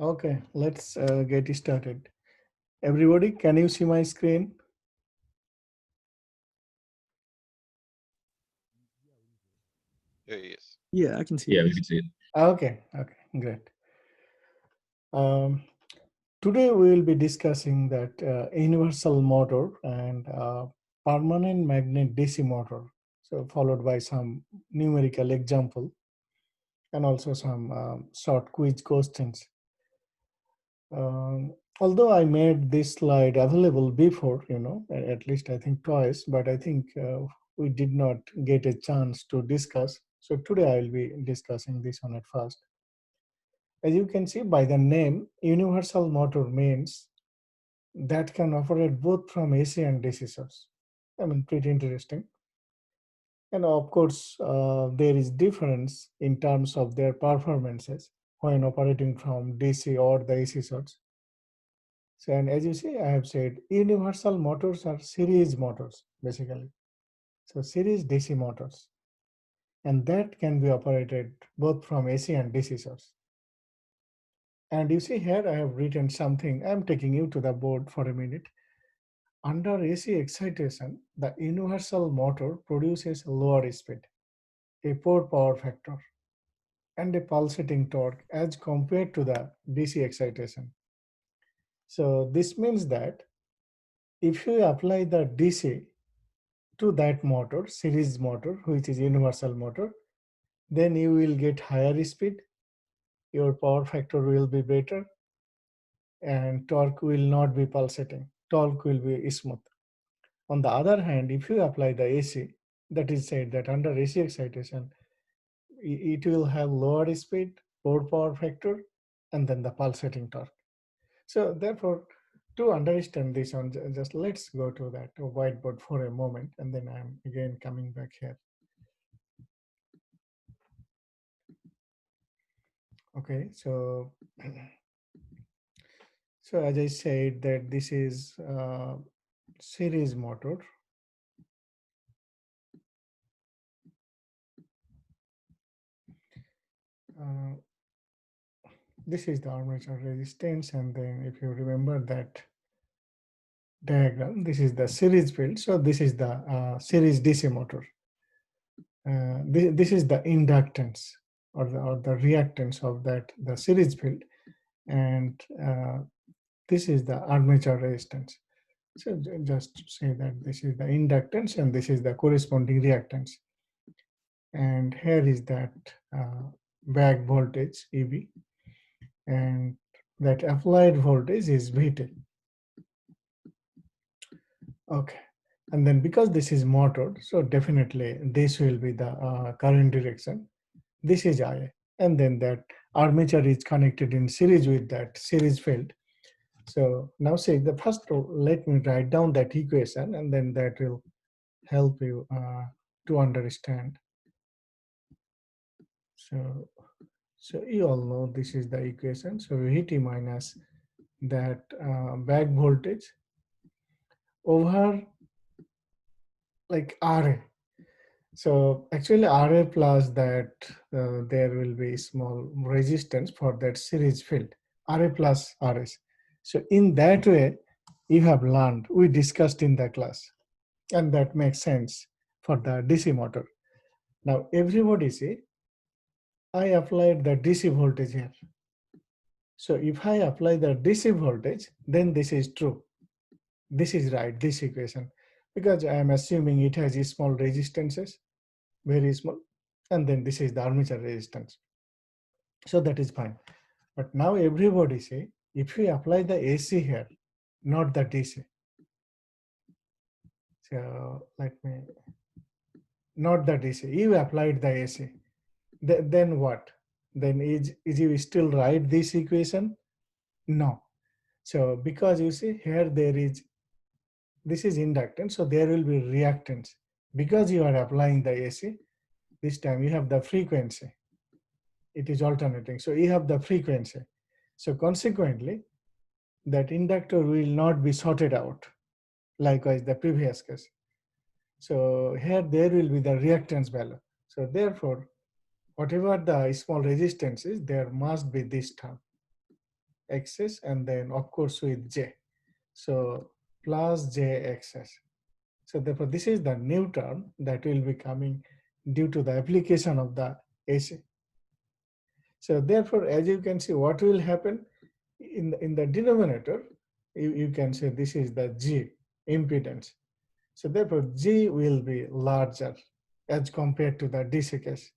Okay, let's get started. Everybody, can you see my screen? Yes. Yeah, I can see Yeah, you. we can see it. Okay, great. Um, Today we will be discussing that universal motor and permanent magnet DC motor. So followed by some numerical example and also some short quiz questions. Although I made this slide available before, at least I think twice, but I think we did not get a chance to discuss. So today I will be discussing this one at first. As you can see by the name, universal motor means that can operate both from AC and DC source. I mean, pretty interesting. And of course, there is difference in terms of their performances when operating from DC or the AC source. So, and as you see, I have said universal motors are series motors, basically. So series DC motors. And that can be operated both from AC and DC source. And you see here, I have written something. I'm taking you to the board for a minute. Under AC excitation, the universal motor produces a lower speed, a poor power factor, and a pulsating torque as compared to the DC excitation. So this means that if you apply the DC to that motor, series motor, which is universal motor, then you will get higher speed, your power factor will be better, and torque will not be pulsating. Torque will be smooth. On the other hand, if you apply the AC, that is said that under AC excitation, it will have lower speed, poor power factor, and then the pulsating torque. So therefore, to understand this one, just let's go to that whiteboard for a moment, and then I'm again coming back here. Okay, so so as I said that this is series motor. Uh, this is the armature resistance, and then if you remember that diagram, this is the series field. So this is the series DC motor. This is the inductance or the reactance of that the series field, and this is the armature resistance. So just say that this is the inductance and this is the corresponding reactance. And here is that back voltage EB, and that applied voltage is VT. Okay. And then because this is motor, so definitely this will be the current direction. This is IA. And then that armature is connected in series with that series field. So now say the first, let me write down that equation, and then that will help you to understand. So, so you all know this is the equation. So VT minus that back voltage over like RA. So actually RA plus that there will be small resistance for that series field, RA plus RS. So in that way, you have learned, we discussed in the class, and that makes sense for the DC motor. Now everybody see, I applied the DC voltage here. So if I apply the DC voltage, then this is true. This is right, this equation, because I am assuming it has small resistances, very small, and then this is the armature resistance. So that is fine. But now everybody say, if we apply the AC here, not the DC. So let me, not the DC, you applied the AC. Then what? Then is you still write this equation? No. So because you see here there is, this is inductance, so there will be reactance. Because you are applying the AC, this time you have the frequency. It is alternating. So you have the frequency. So consequently, that inductor will not be sorted out. Likewise, the previous case. So here there will be the reactance value. So therefore, whatever the small resistance is, there must be this term. xs, and then of course with j. So plus j xs. So therefore, this is the new term that will be coming due to the application of the AC. So therefore, as you can see, what will happen in the denominator, you can say this is the G impedance. So therefore, G will be larger as compared to the DC case.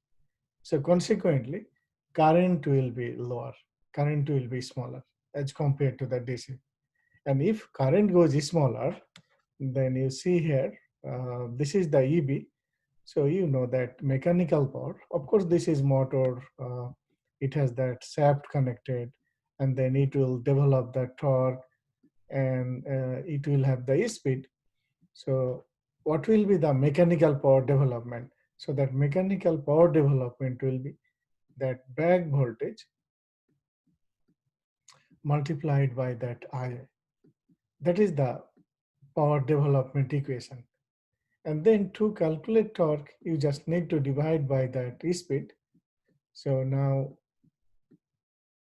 So consequently, current will be lower, current will be smaller as compared to the DC. And if current goes smaller, then you see here, this is the EB. So you know that mechanical power, of course, this is motor, it has that shaft connected, and then it will develop the torque, and it will have the speed. So what will be the mechanical power development? So that mechanical power development will be that back voltage multiplied by that IA. That is the power development equation. And then to calculate torque, you just need to divide by that speed. So now,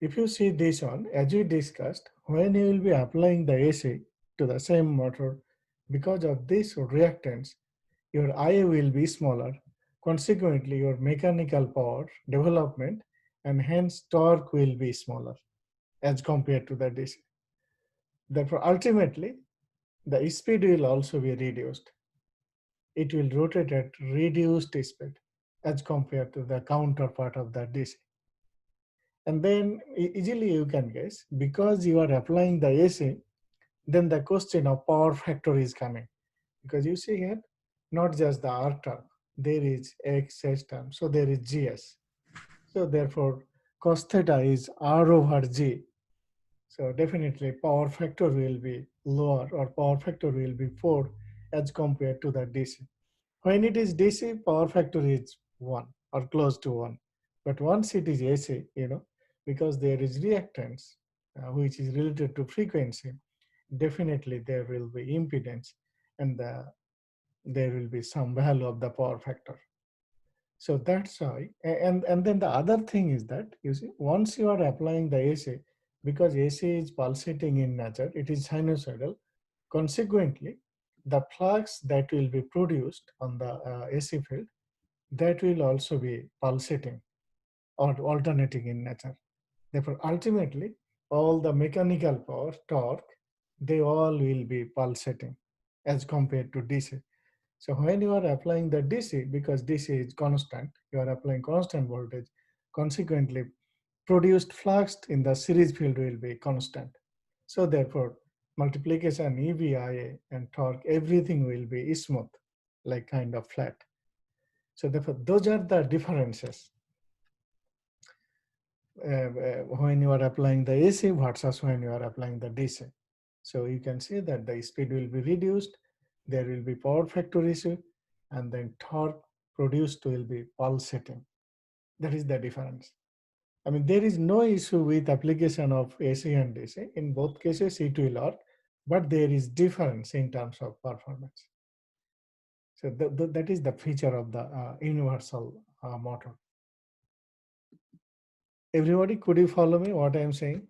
if you see this one, as we discussed, when you will be applying the AC to the same motor, because of this reactance, your IA will be smaller. Consequently, your mechanical power development and hence torque will be smaller as compared to the DC. Therefore, ultimately, the speed will also be reduced. It will rotate at reduced speed as compared to the counterpart of the DC. And then easily you can guess, because you are applying the AC, then the question of power factor is coming. Because you see here, not just the R term, there is XS term, so there is GS. So therefore, cos theta is R over G. So definitely power factor will be lower, or power factor will be 4 as compared to the DC. When it is DC, power factor is 1 or close to 1. But once it is AC, because there is reactance, which is related to frequency, definitely there will be impedance, and there will be some value of the power factor. So that's why, and then the other thing is that, you see, once you are applying the AC, because AC is pulsating in nature, it is sinusoidal. Consequently, the flux that will be produced on the AC field, that will also be pulsating or alternating in nature. Therefore, ultimately, all the mechanical power, torque, they all will be pulsating as compared to DC. So when you are applying the DC, because DC is constant, you are applying constant voltage, consequently, produced flux in the series field will be constant. So therefore, multiplication EVIA and torque, everything will be smooth, like kind of flat. So therefore, those are the differences when you are applying the AC versus when you are applying the DC. So you can see that the speed will be reduced, there will be power factor issue, and then torque produced will be pulsating. That is the difference. I mean, there is no issue with application of AC and DC. In both cases, it will work, but there is difference in terms of performance. So that is the feature of the universal motor. Everybody, could you follow me what I am saying?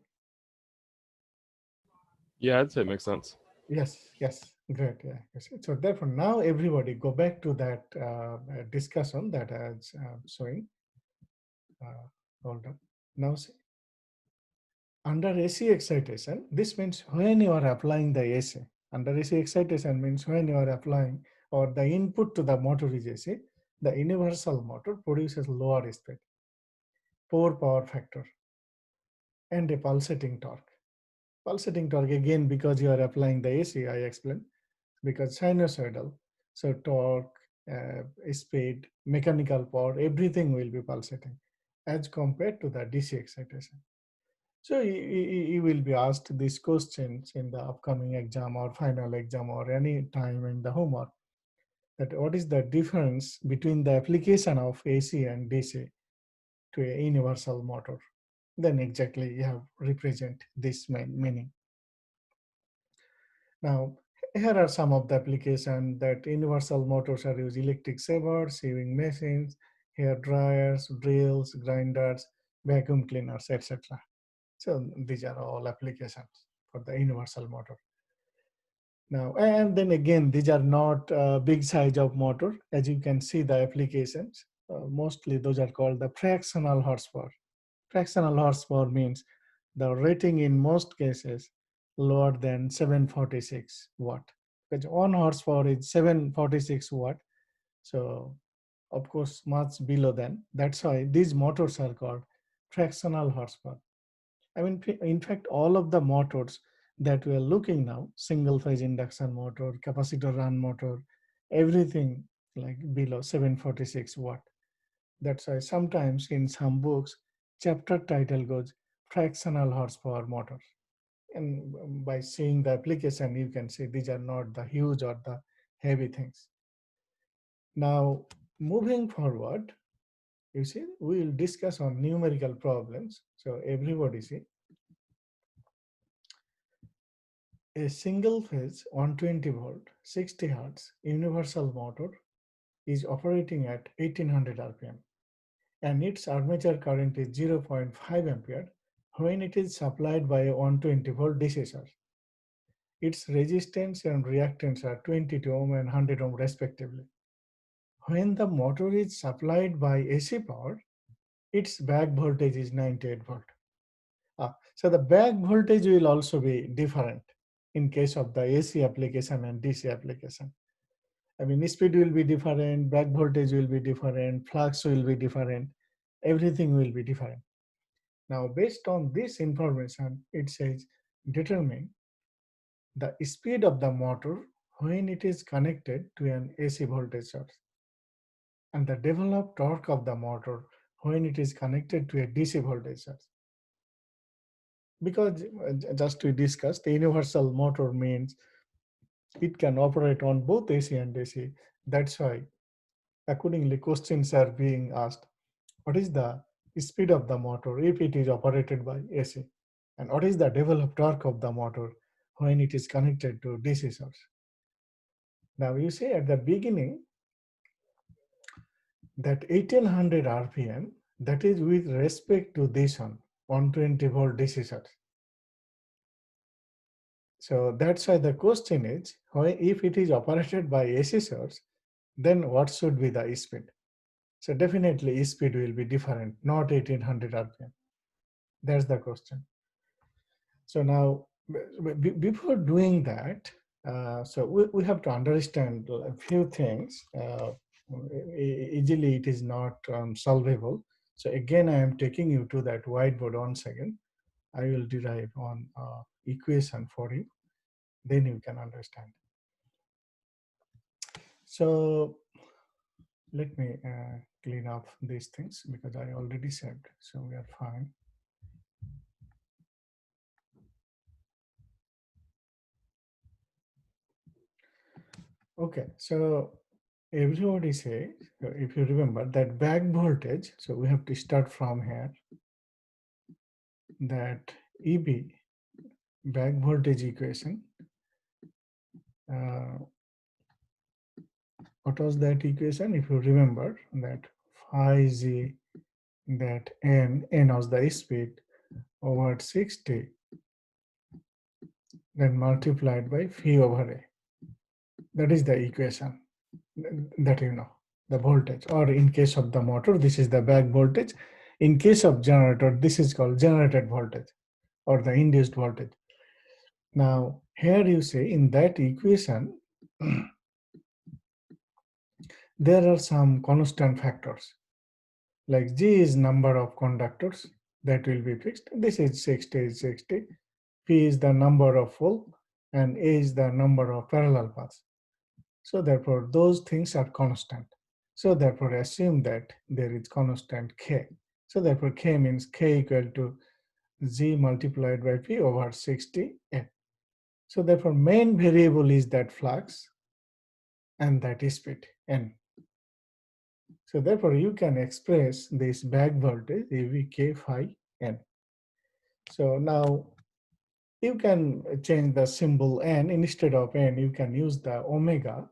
Yeah, I'd say it makes sense. Yes, yes, great. Yeah. Yes. So therefore, now everybody go back to that discussion that I was showing. Hold on. Now see, under AC excitation, this means when you are applying the AC. Under AC excitation means when you are applying, or the input to the motor is AC, the universal motor produces lower speed, poor power factor, and a pulsating torque. Pulsating torque again, because you are applying the AC, I explained, because sinusoidal. So torque, speed, mechanical power, everything will be pulsating as compared to the DC excitation. So you will be asked these questions in the upcoming exam or final exam or any time in the homework, that what is the difference between the application of AC and DC to a universal motor. Then exactly you have represent this meaning. Now, here are some of the applications that universal motors are used: electric shavers, sewing machines, hair dryers, drills, grinders, vacuum cleaners, etc. So these are all applications for the universal motor. Now, and then again, these are not big size of motor. As you can see, the applications, mostly those are called the fractional horsepower. Fractional horsepower means the rating in most cases lower than 746 watt. Because 1 horsepower is 746 watt. So of course, much below than. That's why these motors are called fractional horsepower. I mean, in fact, all of the motors that we are looking now, single phase induction motor, capacitor run motor, everything like below 746 watt. That's why sometimes in some books, chapter title goes fractional horsepower motor. And by seeing the application, you can see these are not the huge or the heavy things. Now, moving forward, you see, we will discuss on numerical problems. So everybody see, a single phase 120 volt, 60 hertz universal motor is operating at 1800 rpm and its armature current is 0.5 ampere when it is supplied by a 120 volt DC source. Its resistance and reactance are 22 ohm and 100 ohm respectively. When the motor is supplied by AC power, its back voltage is 98 volt. So the back voltage will also be different in case of the AC application and DC application. I mean, speed will be different, back voltage will be different, flux will be different, everything will be different. Now, based on this information, it says determine the speed of the motor when it is connected to an AC voltage source and the developed torque of the motor when it is connected to a DC voltage source. Because just to discuss, the universal motor means it can operate on both AC and DC. That's why accordingly questions are being asked. What is the speed of the motor if it is operated by AC? And what is the developed torque of the motor when it is connected to DC source? Now you see at the beginning that 1800 RPM, that is with respect to this one, 120 volt DC source. So that's why the question is, if it is operated by AC source, then what should be the speed? So definitely speed will be different, not 1800 RPM. That's the question. So now, before doing that, so we have to understand a few things. Easily it is not solvable. So again, I am taking you to that whiteboard once again. I will derive on equation for you. Then you can understand. So let me clean up these things because I already said, so we are fine. Okay, so everybody says, if you remember that back voltage, so we have to start from here, that EB, back voltage equation, what was that equation? If you remember that phi z, that n was the speed over 60, then multiplied by phi over a. That is the equation that you know, the voltage, or in case of the motor, this is the back voltage. In case of generator, this is called generated voltage or the induced voltage. Now, here you say in that equation, there are some constant factors. Like G is number of conductors that will be fixed. This is 60. P is the number of pole, and A is the number of parallel paths. So therefore, those things are constant. So therefore, assume that there is constant K. So therefore, K means K equal to Z multiplied by P over 60N. So therefore, main variable is that flux and that is speed, N. So therefore, you can express this back voltage AVK phi N. So now you can change the symbol N. Instead of N, you can use the omega.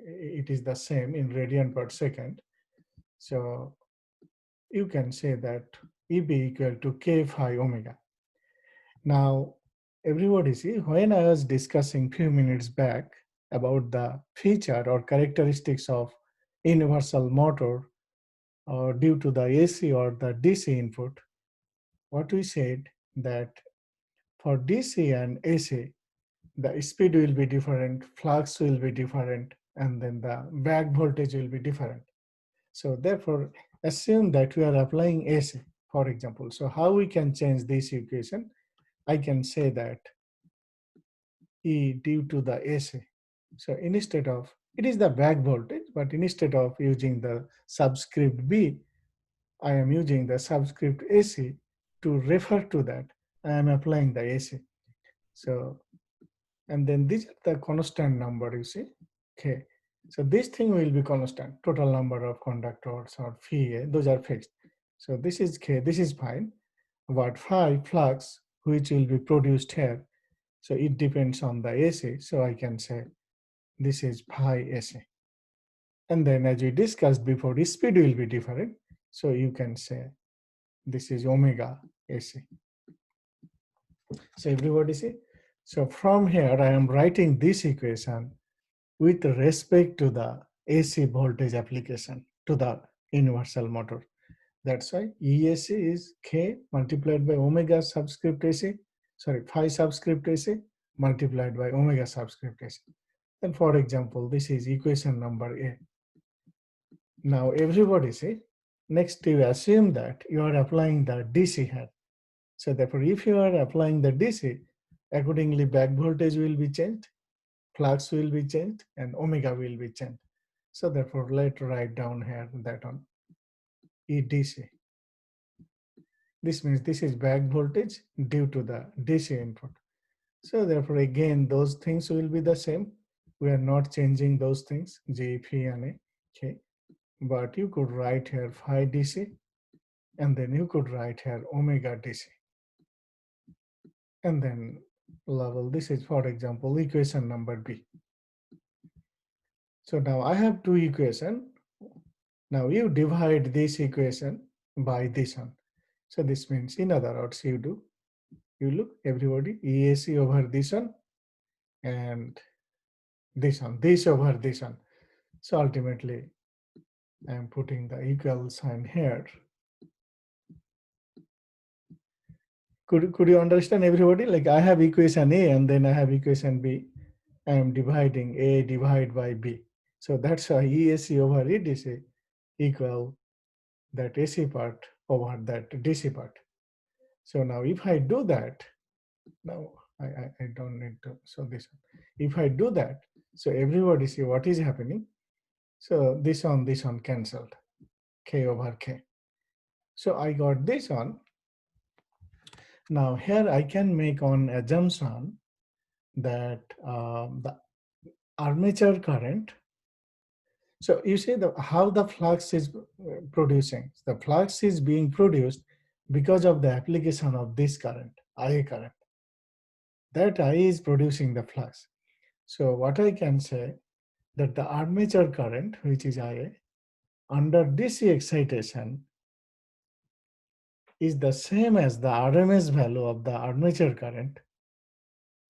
It is the same in radian per second. So you can say that EB equal to K phi omega. Now, everybody see, when I was discussing few minutes back about the feature or characteristics of universal motor due to the AC or the DC input, what we said that for DC and AC, the speed will be different, flux will be different, and then the back voltage will be different. So therefore, assume that we are applying AC, for example. So how we can change this equation? I can say that E due to the AC. So instead of, it is the back voltage, but instead of using the subscript B, I am using the subscript AC to refer to that. I am applying the AC. So, and then these are the constant number, you see, K. So this thing will be constant, total number of conductors or phi A, those are fixed. So this is K, this is fine. But phi flux, which will be produced here, so it depends on the AC. So I can say this is pi AC. And then as we discussed before, the speed will be different. So you can say this is omega AC. So everybody see? So from here, I am writing this equation with respect to the AC voltage application to the universal motor. That's why EAC is K multiplied by omega subscript AC, sorry, phi subscript AC multiplied by omega subscript AC. And for example, this is equation number A. Now everybody say, next you assume that you are applying the DC here. So therefore, if you are applying the DC, accordingly back voltage will be changed, flux will be changed, and omega will be changed. So therefore, let's write down here that on EDC. This means this is back voltage due to the DC input. So therefore, again, those things will be the same. We are not changing those things, G, P, and A, K. But you could write here phi DC, and then you could write here omega DC. And then level, this is, for example, equation number B. So now I have two equations. Now you divide this equation by this one. So this means, in other words, you look, everybody, EAC over this one and this one, this over this one. So ultimately, I am putting the equal sign here. Could you understand, everybody? Like I have equation A and then I have equation B. I am dividing A divided by B. So that's why EAC over EDC equal that AC part over that DC part. So now if I do that, now I don't need to, so this one. If I do that, so everybody see what is happening. So this one cancelled, K over K. So I got this one. Now here I can make an assumption that the armature current. So you see how the flux is producing. The flux is being produced because of the application of this current, IA current. That I is producing the flux. So what I can say that the armature current, which is IA, under DC excitation is the same as the RMS value of the armature current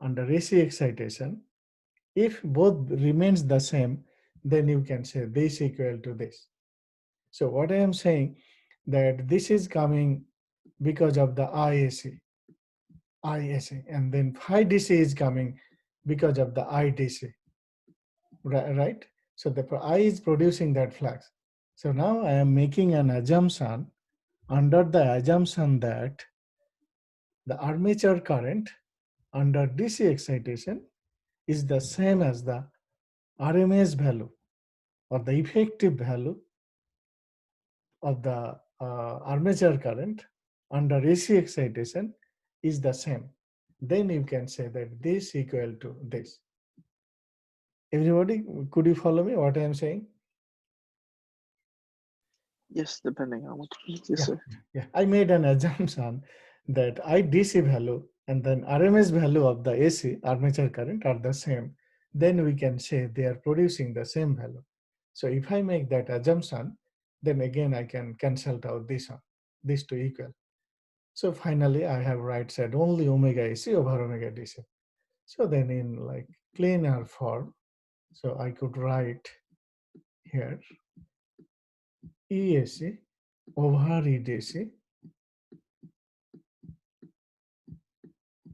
under AC excitation. If both remains the same, then you can say this equal to this. So what I am saying that this is coming because of the IAC, and then phi DC is coming because of the IDC, right? So the I is producing that flux. So now I am making an assumption under the assumption that the armature current under DC excitation is the same as the RMS value or the effective value of the armature current under AC excitation is the same. Then you can say that this equal to this. Everybody, could you follow me what I am saying? Yes, depending on what you say. Yeah, I made an assumption that IDC value and then RMS value of the AC armature current are the same. Then we can say they are producing the same value. So if I make that assumption, then again I can cancel out this one, these two equal. So finally, I have right side only omega AC over omega DC. So then in like cleaner form, so I could write here EAC over EDC,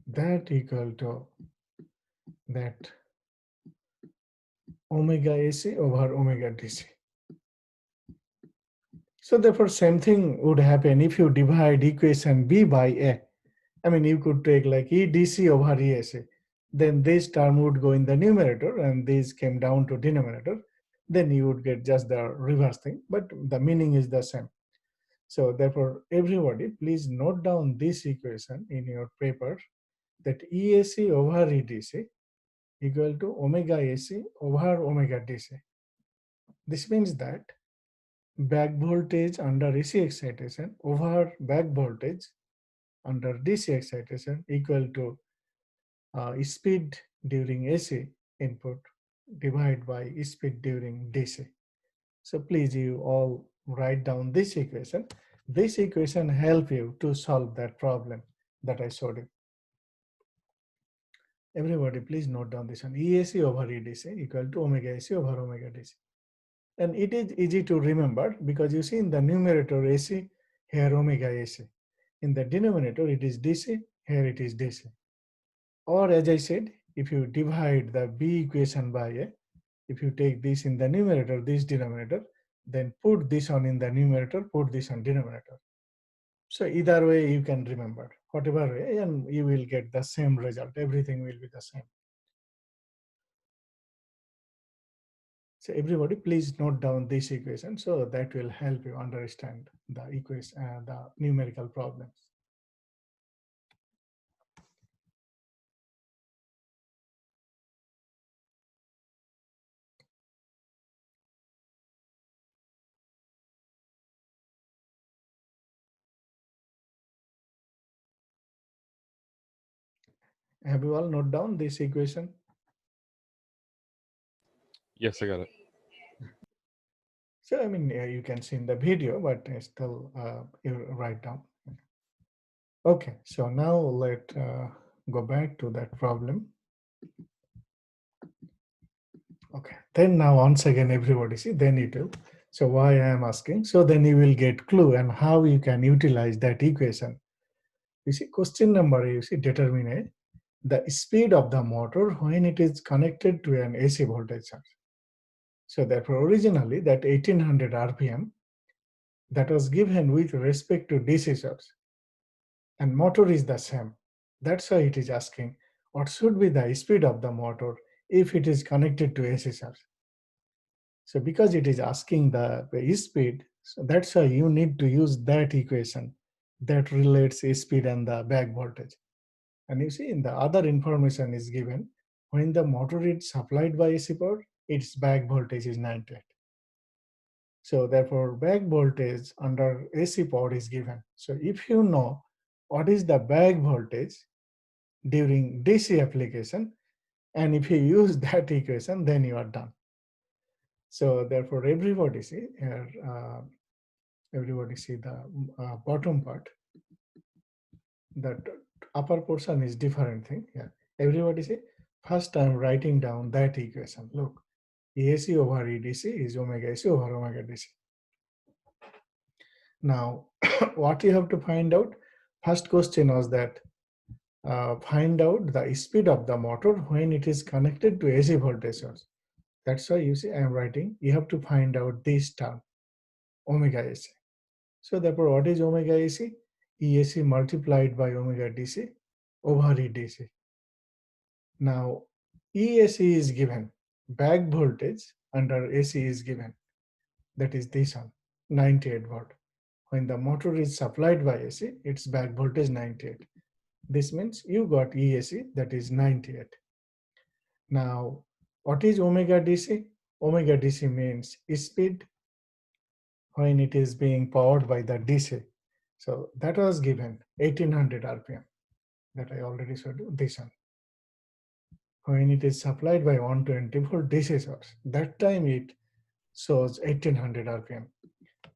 that equal to that omega AC over omega DC. So therefore same thing would happen if you divide equation B by A. I mean, you could take like EDC over EAC. Then this term would go in the numerator and this came down to denominator. Then you would get just the reverse thing, but the meaning is the same. So therefore, everybody, please note down this equation in your paper, that EAC over EDC equal to omega AC over omega DC. This means that back voltage under AC excitation over back voltage under DC excitation equal to speed during AC input divided by speed during DC. So please you all write down this equation. This equation help you to solve that problem that I showed you. Everybody please note down this one. EAC over EDC equal to omega AC over omega DC. And it is easy to remember because you see in the numerator AC, here omega AC. In the denominator it is DC, here it is DC. Or as I said, if you divide the B equation by A, if you take this in the numerator, this denominator, then put this on in the numerator, put this on denominator. So either way you can remember, whatever way, and you will get the same result. Everything will be the same. So everybody please note down this equation, so that will help you understand the equation, the numerical problems. Have you all note down this equation? Yes, I got it. So I mean, you can see in the video, but still you write down. Okay, so now let go back to that problem. Okay, then now once again everybody see, then it will. So why I am asking, so then you will get clue and how you can utilize that equation. You see question number, you see determine the speed of the motor when it is connected to an AC voltage source. So therefore originally that 1800 RPM that was given with respect to DC source and motor is the same. That's why it is asking what should be the speed of the motor if it is connected to AC source. So because it is asking the speed, so that's why you need to use that equation that relates speed and the back voltage. And you see in the other information is given when the motor is supplied by AC power, its back voltage is 98. So therefore back voltage under AC power is given. So if you know what is the back voltage during DC application, and if you use that equation, then you are done. So therefore everybody see here, everybody see the bottom part, that upper portion is different thing. Yeah, everybody see, first I'm writing down that equation. Look, AC over EDC is omega AC over omega DC. Now what you have to find out, first question was that find out the speed of the motor when it is connected to AC voltage source. That's why you see I am writing, you have to find out this term, omega AC. So therefore what is omega AC? EAC multiplied by omega DC over EDC. Now EAC is given, back voltage under AC is given, that is this one, 98 volt. When the motor is supplied by AC, its back voltage 98. This means you got EAC, that is 98. Now what is omega DC? Omega DC means speed when it is being powered by the DC. So that was given 1800 RPM, that I already showed you, this one. When it is supplied by 120 volt DC source, that time it shows 1800 RPM.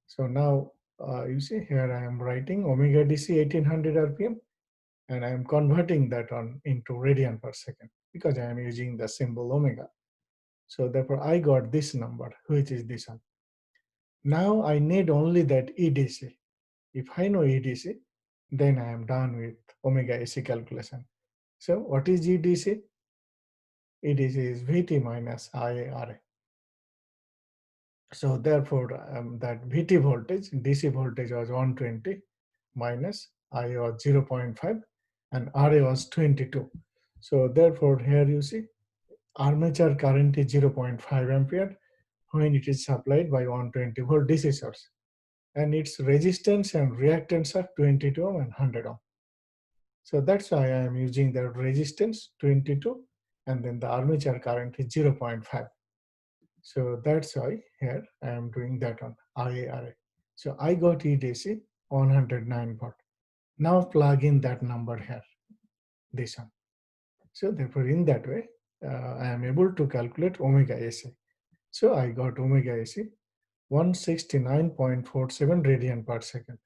So now You see here I am writing omega DC 1800 RPM, and I am converting that on into radian per second because I am using the symbol omega. So therefore I got this number, which is this one. Now I need only that EDC. If I know EDC, then I am done with omega AC calculation. So what is EDC? EDC is VT minus IARA. So therefore that VT voltage, DC voltage was 120 minus I was 0.5 and RA was 22. So therefore here you see armature current is 0.5 ampere when it is supplied by 120 volt DC source, and its resistance and reactance are 22 ohm and 100 ohm. So that's why I am using the resistance 22 and then the armature current is 0.5. So that's why here I am doing that on IARA. So I got EDC 109 watt. Now plug in that number here, this one. So therefore in that way, I am able to calculate omega AC. So I got omega AC 169.47 radian per second.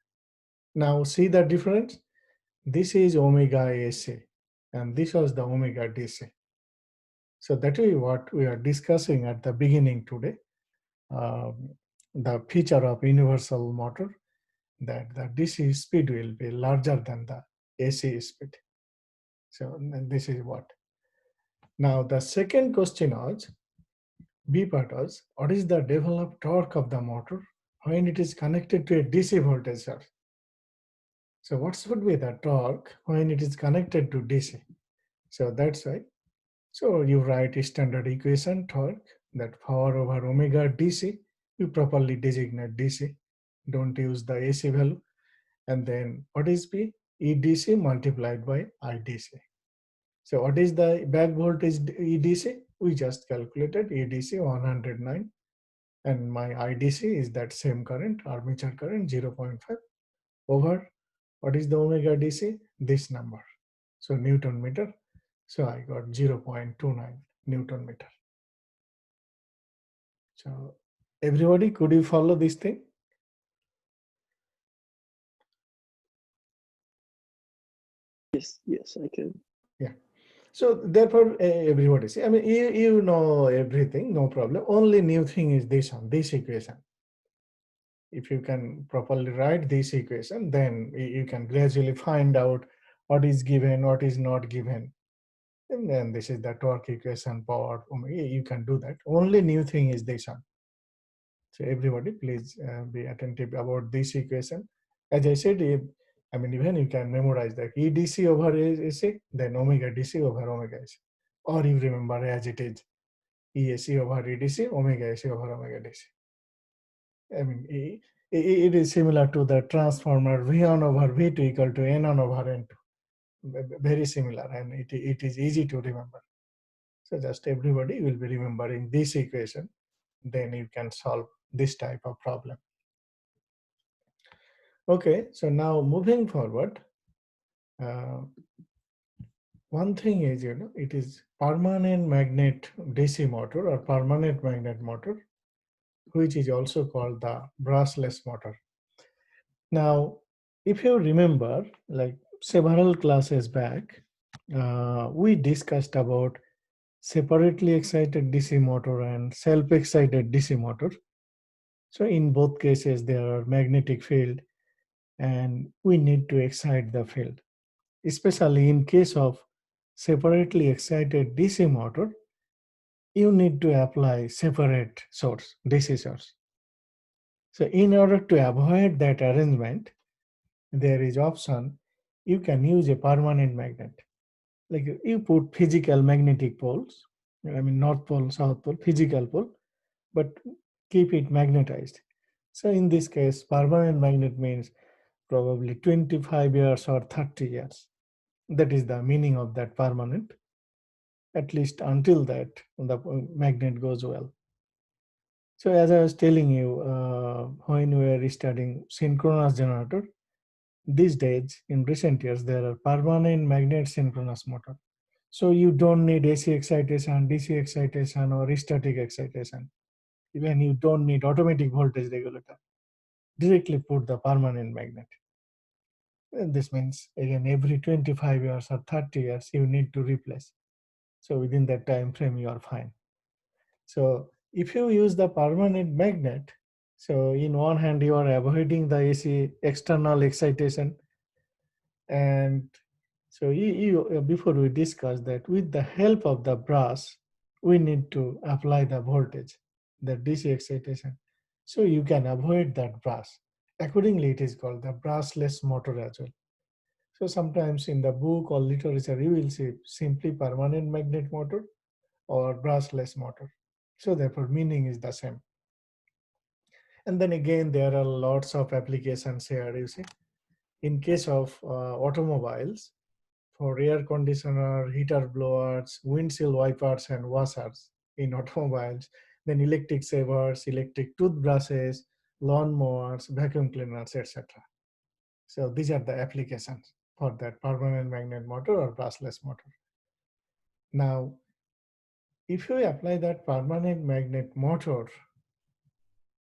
Now see the difference? This is omega AC and this was the omega DC. So that is what we are discussing at the beginning today. The feature of universal motor, that the DC speed will be larger than the AC speed. So this is what. Now the second question was, B part was, what is the developed torque of the motor when it is connected to a DC voltage source? So what should be the torque when it is connected to DC? So that's why. So you write a standard equation torque, that power over omega DC. You properly designate DC. Don't use the AC value. And then what is P? EDC multiplied by IDC. So what is the back voltage EDC? We just calculated EDC 109. And my IDC is that same current, armature current 0.5 over what is the omega DC? This number. So Newton meter. So I got 0.29 Newton meter. So everybody, could you follow this thing? Yes, I can. Yeah. So therefore, everybody see, I mean, you know everything, no problem. Only new thing is this one, this equation. If you can properly write this equation, then you can gradually find out what is given, what is not given. And then this is the torque equation, power. You can do that. Only new thing is this one. So everybody, please be attentive about this equation. As I said, I mean, even you can memorize that EDC over AC, then omega DC over omega AC. Or you remember as it is EAC over EDC, omega AC over omega DC. I mean, it is similar to the transformer V1 over V2 equal to N1 over N2. Very similar, and it is easy to remember. So just everybody will be remembering this equation, then you can solve this type of problem. Okay, so now moving forward, one thing is, it is permanent magnet DC motor or permanent magnet motor, which is also called the brushless motor. Now, if you remember, like several classes back, we discussed about separately excited DC motor and self-excited DC motor. So in both cases, there are magnetic field and we need to excite the field. Especially in case of separately excited DC motor, you need to apply separate source, DC source. So in order to avoid that arrangement, there is option, you can use a permanent magnet. Like you put physical magnetic poles, I mean North Pole, South Pole, physical pole, but keep it magnetized. So in this case, permanent magnet means probably 25 years or 30 years. That is the meaning of that permanent, at least until that the magnet goes well. So as I was telling you, when we were studying synchronous generator, these days in recent years, there are permanent magnet synchronous motor. So you don't need AC excitation, DC excitation, or static excitation. Even you don't need automatic voltage regulator. directly put the permanent magnet. And this means again every 25 years or 30 years you need to replace. So within that time frame you are fine. So if you use the permanent magnet, so in one hand you are avoiding the AC external excitation, and so before we discuss that with the help of the brass, we need to apply the voltage, the DC excitation. So you can avoid that brass. Accordingly, it is called the brushless motor as well. So sometimes in the book or literature, you will see simply permanent magnet motor or brushless motor. So therefore, meaning is the same. And then again, there are lots of applications here. You see, in case of automobiles, for air conditioner, heater blowers, windshield wipers, and washers in automobiles, then electric shavers, electric toothbrushes, lawn mowers, vacuum cleaners, etc. So these are the applications for that permanent magnet motor or brushless motor. Now, if you apply that permanent magnet motor,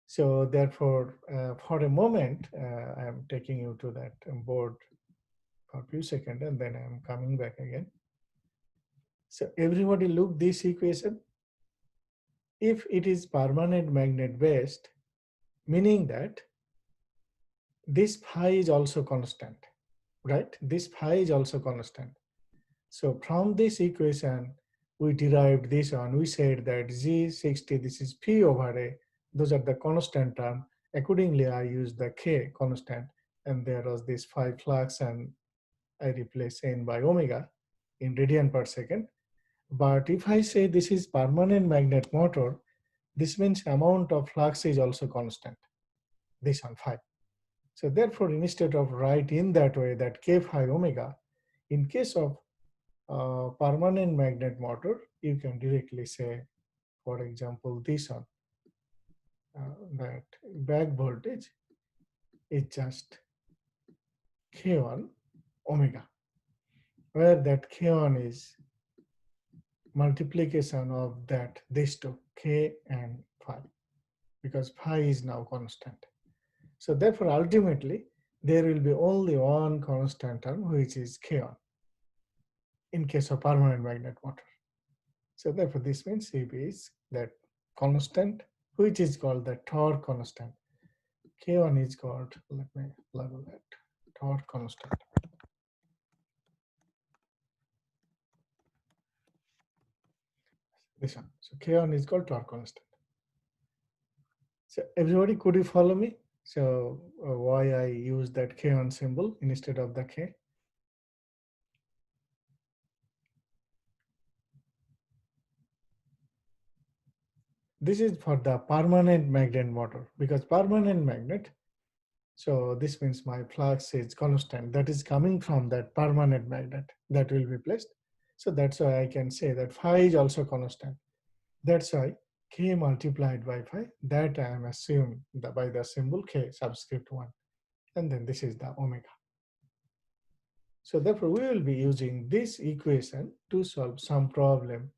so therefore, for a moment, I am taking you to that board for a few seconds, and then I am coming back again. So everybody look this equation. If it is permanent magnet based, meaning that this phi is also constant, right? This phi is also constant. So from this equation, we derived this one. We said that G60, this is P over A. Those are the constant term. Accordingly, I use the K constant, and there was this phi flux, and I replace N by omega in radian per second. But if I say this is permanent magnet motor, this means amount of flux is also constant, this one phi. So therefore, instead of write in that way that K phi omega, in case of permanent magnet motor, you can directly say, for example, this one, that back voltage is just K1 omega, where that K1 is multiplication of that these two, K and phi, because phi is now constant. So therefore, ultimately, there will be only one constant term, which is K1 in case of permanent magnet motor. So therefore, this means CP is that constant, which is called the torque constant. K1 is called, let me label that, torque constant. This one. So K1 is called torque constant. So everybody, could you follow me? So why I use that K1 symbol instead of the K? This is for the permanent magnet motor, because permanent magnet, so this means my flux is constant, that is coming from that permanent magnet that will be placed. So that's why I can say that phi is also constant. That's why K multiplied by phi, that I am assumed by the symbol K subscript 1. And then this is the omega. So therefore, we will be using this equation to solve some problem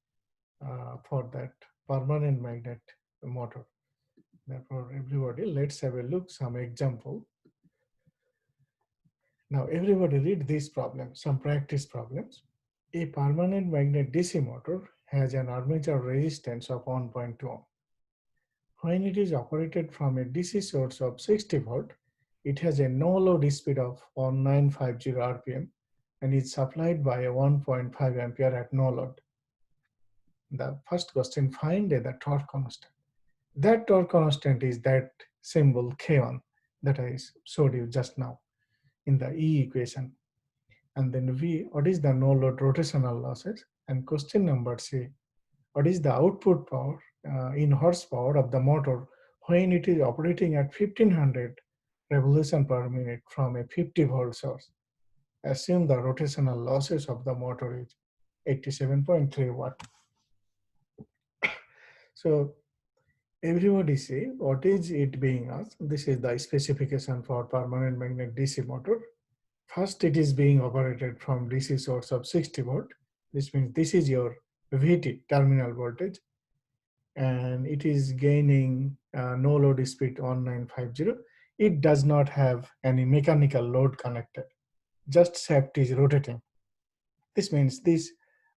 for that permanent magnet motor. Therefore, everybody, let's have a look, some example. Now, everybody read this problem, some practice problems. A permanent magnet DC motor has an armature resistance of 1.2 ohm. When it is operated from a DC source of 60 volt, it has a no load speed of 1950 RPM and is supplied by a 1.5 ampere at no load. The first question, find the torque constant. That torque constant is that symbol K1 that I showed you just now in the E equation. And then V, what is the no load rotational losses? And question number C, what is the output power in horsepower of the motor when it is operating at 1500 revolution per minute from a 50 volt source? Assume the rotational losses of the motor is 87.3 watt. So everybody say what is it being asked? This is the specification for permanent magnet DC motor. First, it is being operated from DC source of 60 volt. This means this is your VT, terminal voltage, and it is gaining no load speed 1950. it does not have any mechanical load connected, just shaft is rotating. This means this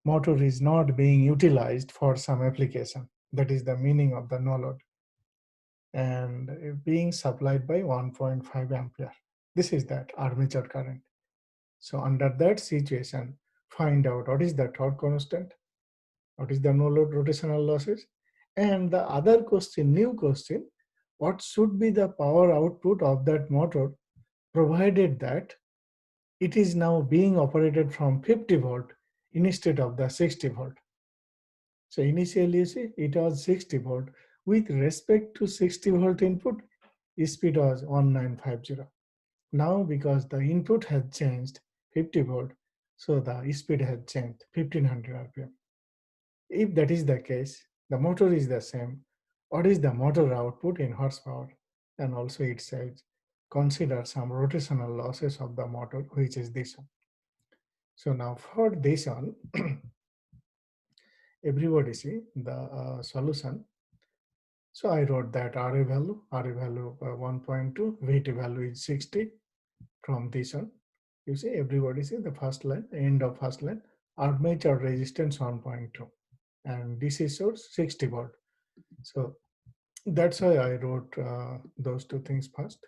motor is not being utilized for some application. That is the meaning of the no load, and being supplied by 1.5 ampere. This is that armature current. So under that situation, find out what is the torque constant, what is the no load rotational losses, and the other question, new question, what should be the power output of that motor provided that it is now being operated from 50 volt instead of the 60 volt. So initially you see it was 60 volt. With respect to 60 volt input, speed was 1950. Now because the input has changed 50 volt, so the speed has changed 1500 rpm. If that is the case, the motor is the same. What is the motor output in horsepower? And also it says consider some rotational losses of the motor, which is this one. So now for this one, everybody see the solution. So I wrote that RA value 1.2, VT value is 60 from this one. You see, everybody see the first line, end of first line, armature resistance 1.2 and DC source 60 volt. So that's why I wrote those two things first.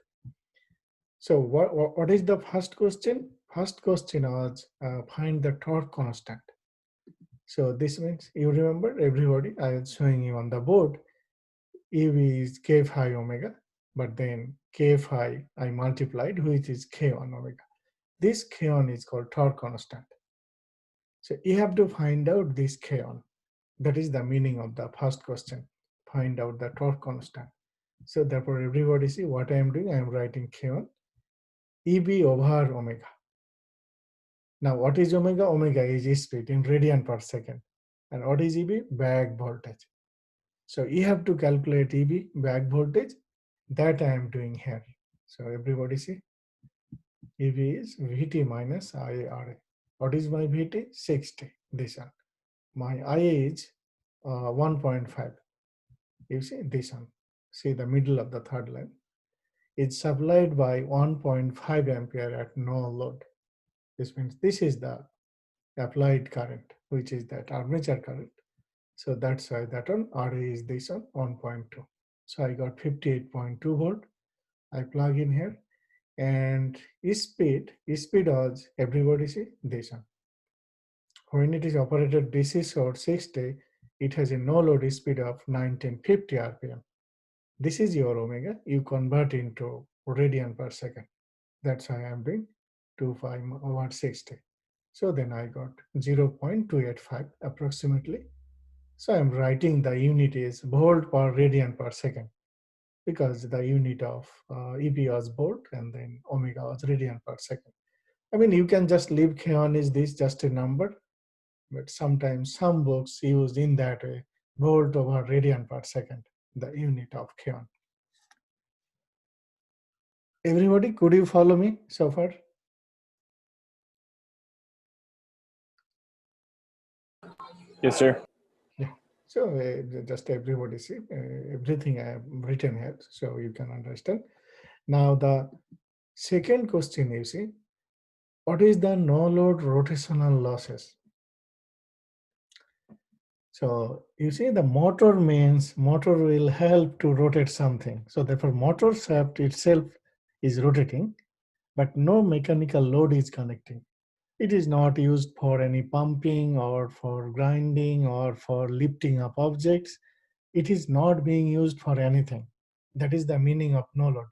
So what is the first question? First question was find the torque constant. So this means, you remember everybody, I was showing you on the board, EV is K phi omega, but then K phi I multiplied, which is K1 omega. This K1 is called torque constant. So you have to find out this K1. That is the meaning of the first question. Find out the torque constant. So therefore everybody see what I am doing, I am writing K1 EB over omega. Now what is omega? Omega is speed in radian per second. And what is EB? Back voltage. So you have to calculate EB, back voltage, that I am doing here. So everybody see, EB is VT minus IARA. What is my VT? 60, this one. My IA is 1.5. You see this one. See the middle of the third line. It's supplied by 1.5 ampere at no load. This means this is the applied current, which is that armature current. So that's why that one RA is this one 1.2. So I got 58.2 volt. I plug in here, and speed was, everybody see this one. When it is operated DC source 60, it has a no load speed of 1950 rpm. This is your omega. You convert into radian per second. That's why I'm doing 25 over 60. So then I got 0.285 approximately. So I'm writing the unit is volt per radian per second, because the unit of EB was volt and then omega was radian per second. I mean, you can just leave K1 is this just a number, but sometimes some books use in that way, volt over radian per second, the unit of K1. Everybody, could you follow me so far? Yes, sir. Yeah. So just everybody see everything I have written here, so you can understand. Now the second question you see, what is the no load rotational losses? So you see the motor means motor will help to rotate something. So therefore motor shaft itself is rotating, but no mechanical load is connecting. It is not used for any pumping or for grinding or for lifting up objects. It is not being used for anything. That is the meaning of no load.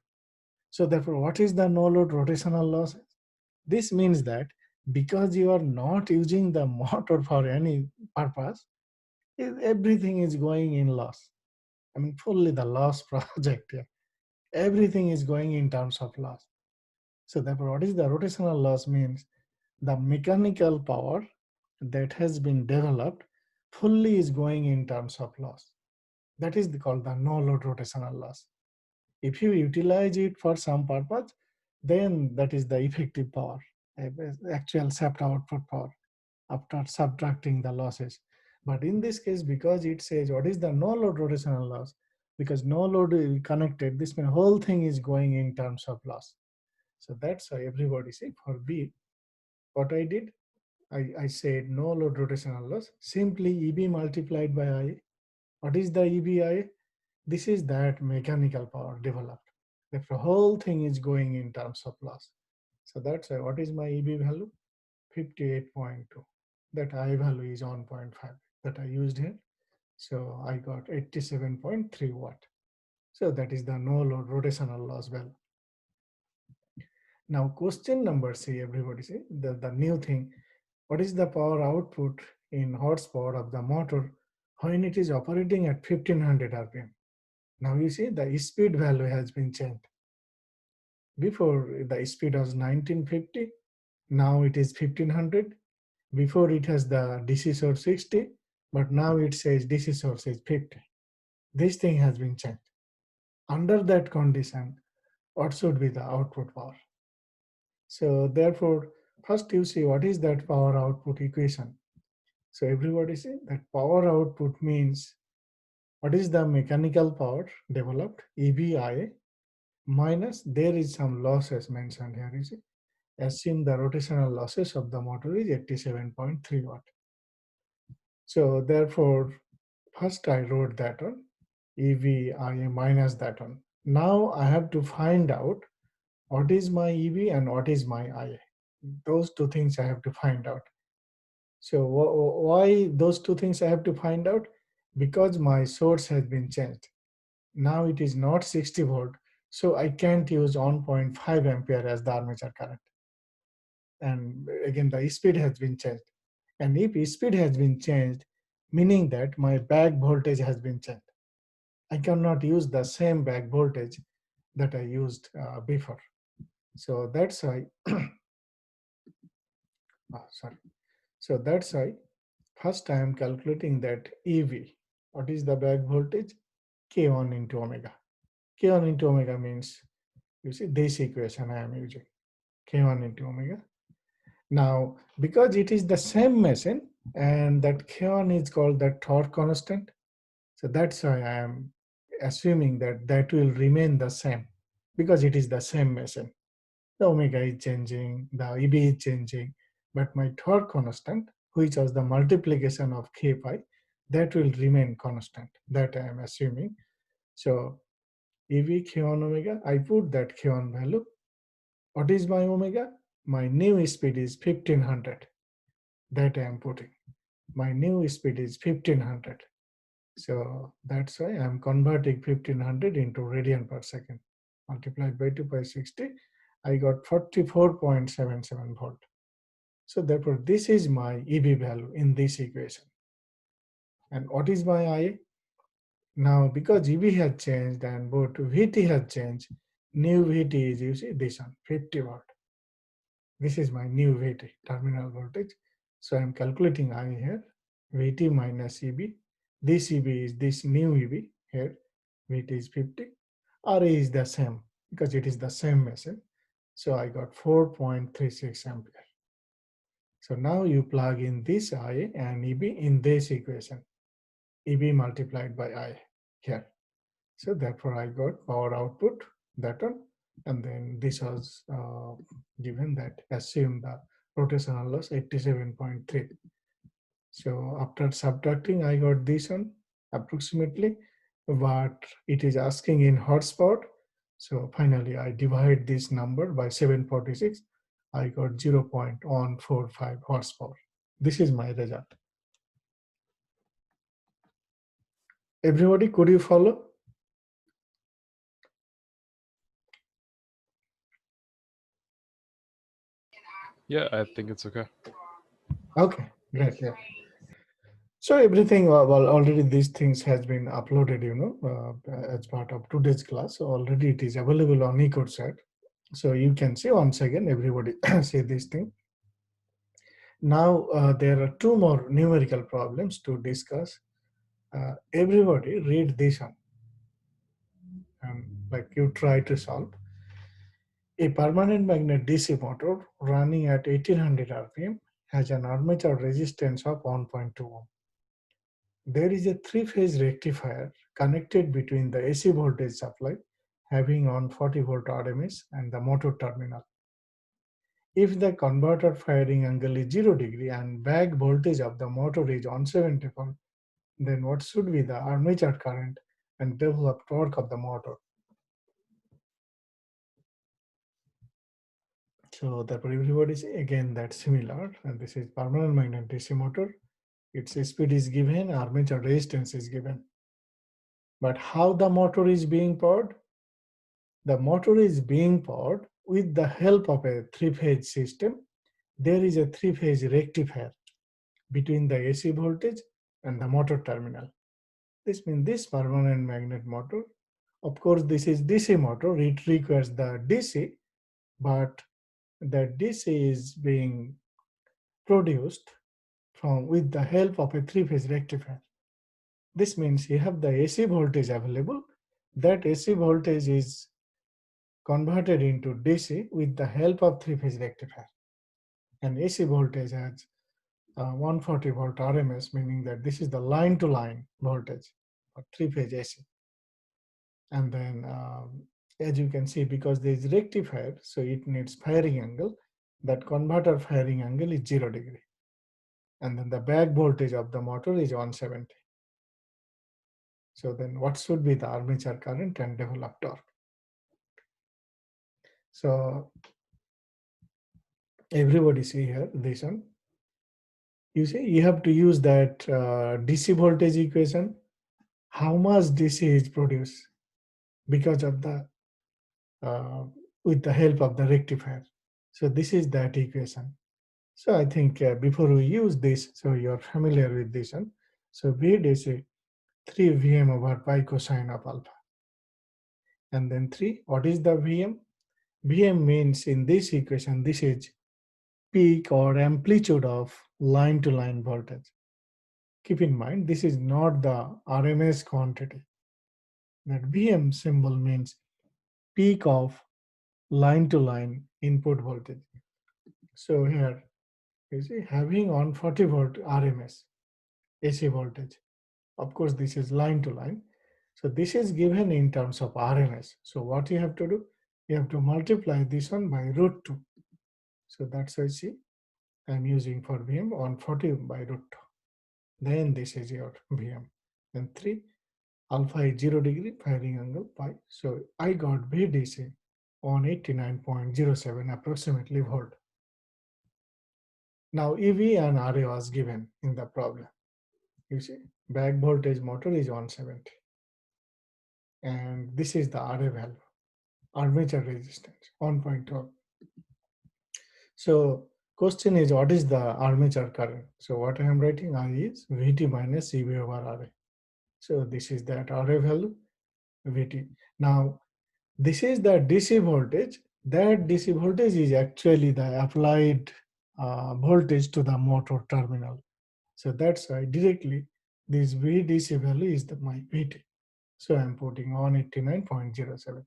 So therefore, what is the no load rotational loss? This means that because you are not using the motor for any purpose, everything is going in loss. I mean, fully the loss project here. Everything is going in terms of loss. So therefore, what is the rotational loss means? The mechanical power that has been developed fully is going in terms of loss. That is called the no load rotational loss. If you utilize it for some purpose, then that is the effective power, actual shaft output power after subtracting the losses. But in this case, because it says what is the no load rotational loss, because no load is connected. This means whole thing is going in terms of loss. So that's why everybody say for B, what I did, I said no load rotational loss, simply EB multiplied by I. What is the EBI? This is that mechanical power developed. The whole thing is going in terms of loss. So that's why what is my EB value? 58.2. That I value is 1.5 that I used here. So I got 87.3 watt. So that is the no load rotational loss value. Now question number C, everybody say the new thing. What is the power output in horsepower of the motor when it is operating at 1500 RPM? Now you see the speed value has been changed. Before the speed was 1950, now it is 1500. Before it has the DC source 60, but now it says DC source is 50. This thing has been changed. Under that condition, what should be the output power? So therefore, first you see what is that power output equation. So everybody see that power output means what is the mechanical power developed, EBI, minus there is some losses mentioned here. You see, assume the rotational losses of the motor is 87.3 watt. So therefore, first I wrote that one, EBIA minus that one. Now I have to find out what is my EB and what is my IA. Those two things I have to find out. So why those two things I have to find out? Because my source has been changed. Now it is not 60 volt, so I can't use 1.5 ampere as the armature current. And again, the speed has been changed. And if speed has been changed, meaning that my back voltage has been changed. I cannot use the same back voltage that I used before. So that's why, So that's why first I am calculating that EV. What is the back voltage? K1 into omega. K1 into omega means, you see, this equation I am using. K1 into omega. Now, because it is the same machine and that K1 is called the torque constant, so that's why I am assuming that that will remain the same because it is the same machine. The omega is changing, the EB is changing, but my torque constant, which was the multiplication of K pi, that will remain constant. That I am assuming. So EV K1 omega, I put that K1 value. What is my omega? My new speed is 1500. That I am putting. My new speed is 1500. So that's why I'm converting 1500 into radian per second. Multiplied by 2 by 60, I got 44.77 volt. So therefore, this is my EB value in this equation. And what is my IA? Now, because EB has changed and both VT has changed, new VT is, you see, this one, 50 watt. This is my new VT, terminal voltage. So I'm calculating IA here, VT minus EB. This EB is this new EB here, VT is 50. RA is the same because it is the same machine. So I got 4.36 ampere. So now you plug in this IA and EB in this equation, EB multiplied by I here. So therefore I got power output, that one, and then this was given that assume the rotational loss 87.3. So after subtracting, I got this one approximately what it is asking in horsepower. So finally I divide this number by 746. I got 0.145 horsepower. This is my result. Everybody, could you follow? Yeah, I think it's okay. Okay, great. Yeah. So everything, well, already these things has been uploaded, as part of today's class. So already it is available on eCodeSat. So you can see once again, everybody see this thing. Now there are two more numerical problems to discuss. Everybody read this one. Like you try to solve. A permanent magnet DC motor running at 1800 RPM has an armature resistance of 1.2 ohm. There is a three-phase rectifier connected between the AC voltage supply having on 40 volt RMS and the motor terminal. If the converter firing angle is 0 degree and back voltage of the motor is 170 volt, then what should be the armature current and developed torque of the motor? So therefore everybody say again that's similar, and this is permanent magnet DC motor. Its speed is given, armature resistance is given. But how the motor is being powered? The motor is being powered with the help of a three-phase system. There is a three-phase rectifier between the AC voltage and the motor terminal. This means this permanent magnet motor, of course this is DC motor, it requires the DC, but the DC is being produced with the help of a three-phase rectifier. This means you have the AC voltage available. That AC voltage is converted into DC with the help of three-phase rectifier. And AC voltage has 140 volt RMS, meaning that this is the line-to-line voltage for three-phase AC. And then, as you can see, because there is rectifier, so it needs firing angle. That converter firing angle is 0 degree. And then the back voltage of the motor is 170. So then what should be the armature current and developed torque? So everybody see here this one. You see, you have to use that DC voltage equation. How much DC is produced because of the with the help of the rectifier. So this is that equation. So I think before we use this, so you're familiar with this one. So VDC 3 Vm over pi cosine of alpha. And then 3, what is the Vm? Vm means in this equation, this is peak or amplitude of line-to-line voltage. Keep in mind, this is not the RMS quantity. That Vm symbol means peak of line-to-line input voltage. So here, you see, having on 40 volt RMS AC voltage. Of course, this is line-to-line. So this is given in terms of RMS. So what you have to do? You have to multiply this one by √2. So that's why see, I'm using for Vm on 40 by √2. Then this is your Vm. Then 3, alpha is 0 degree, firing angle pi. So I got VDC on 89.07 approximately volt. Now EV and RA was given in the problem. You see, back voltage motor is 170. And this is the RA value, armature resistance, 1.2. So question is, what is the armature current? So what I am writing, I is Vt minus EV over RA. So this is that RA value, Vt. Now, this is the DC voltage. That DC voltage is actually the applied voltage to the motor terminal. So that's why directly this VDC value is my Vt. So I'm putting 189.07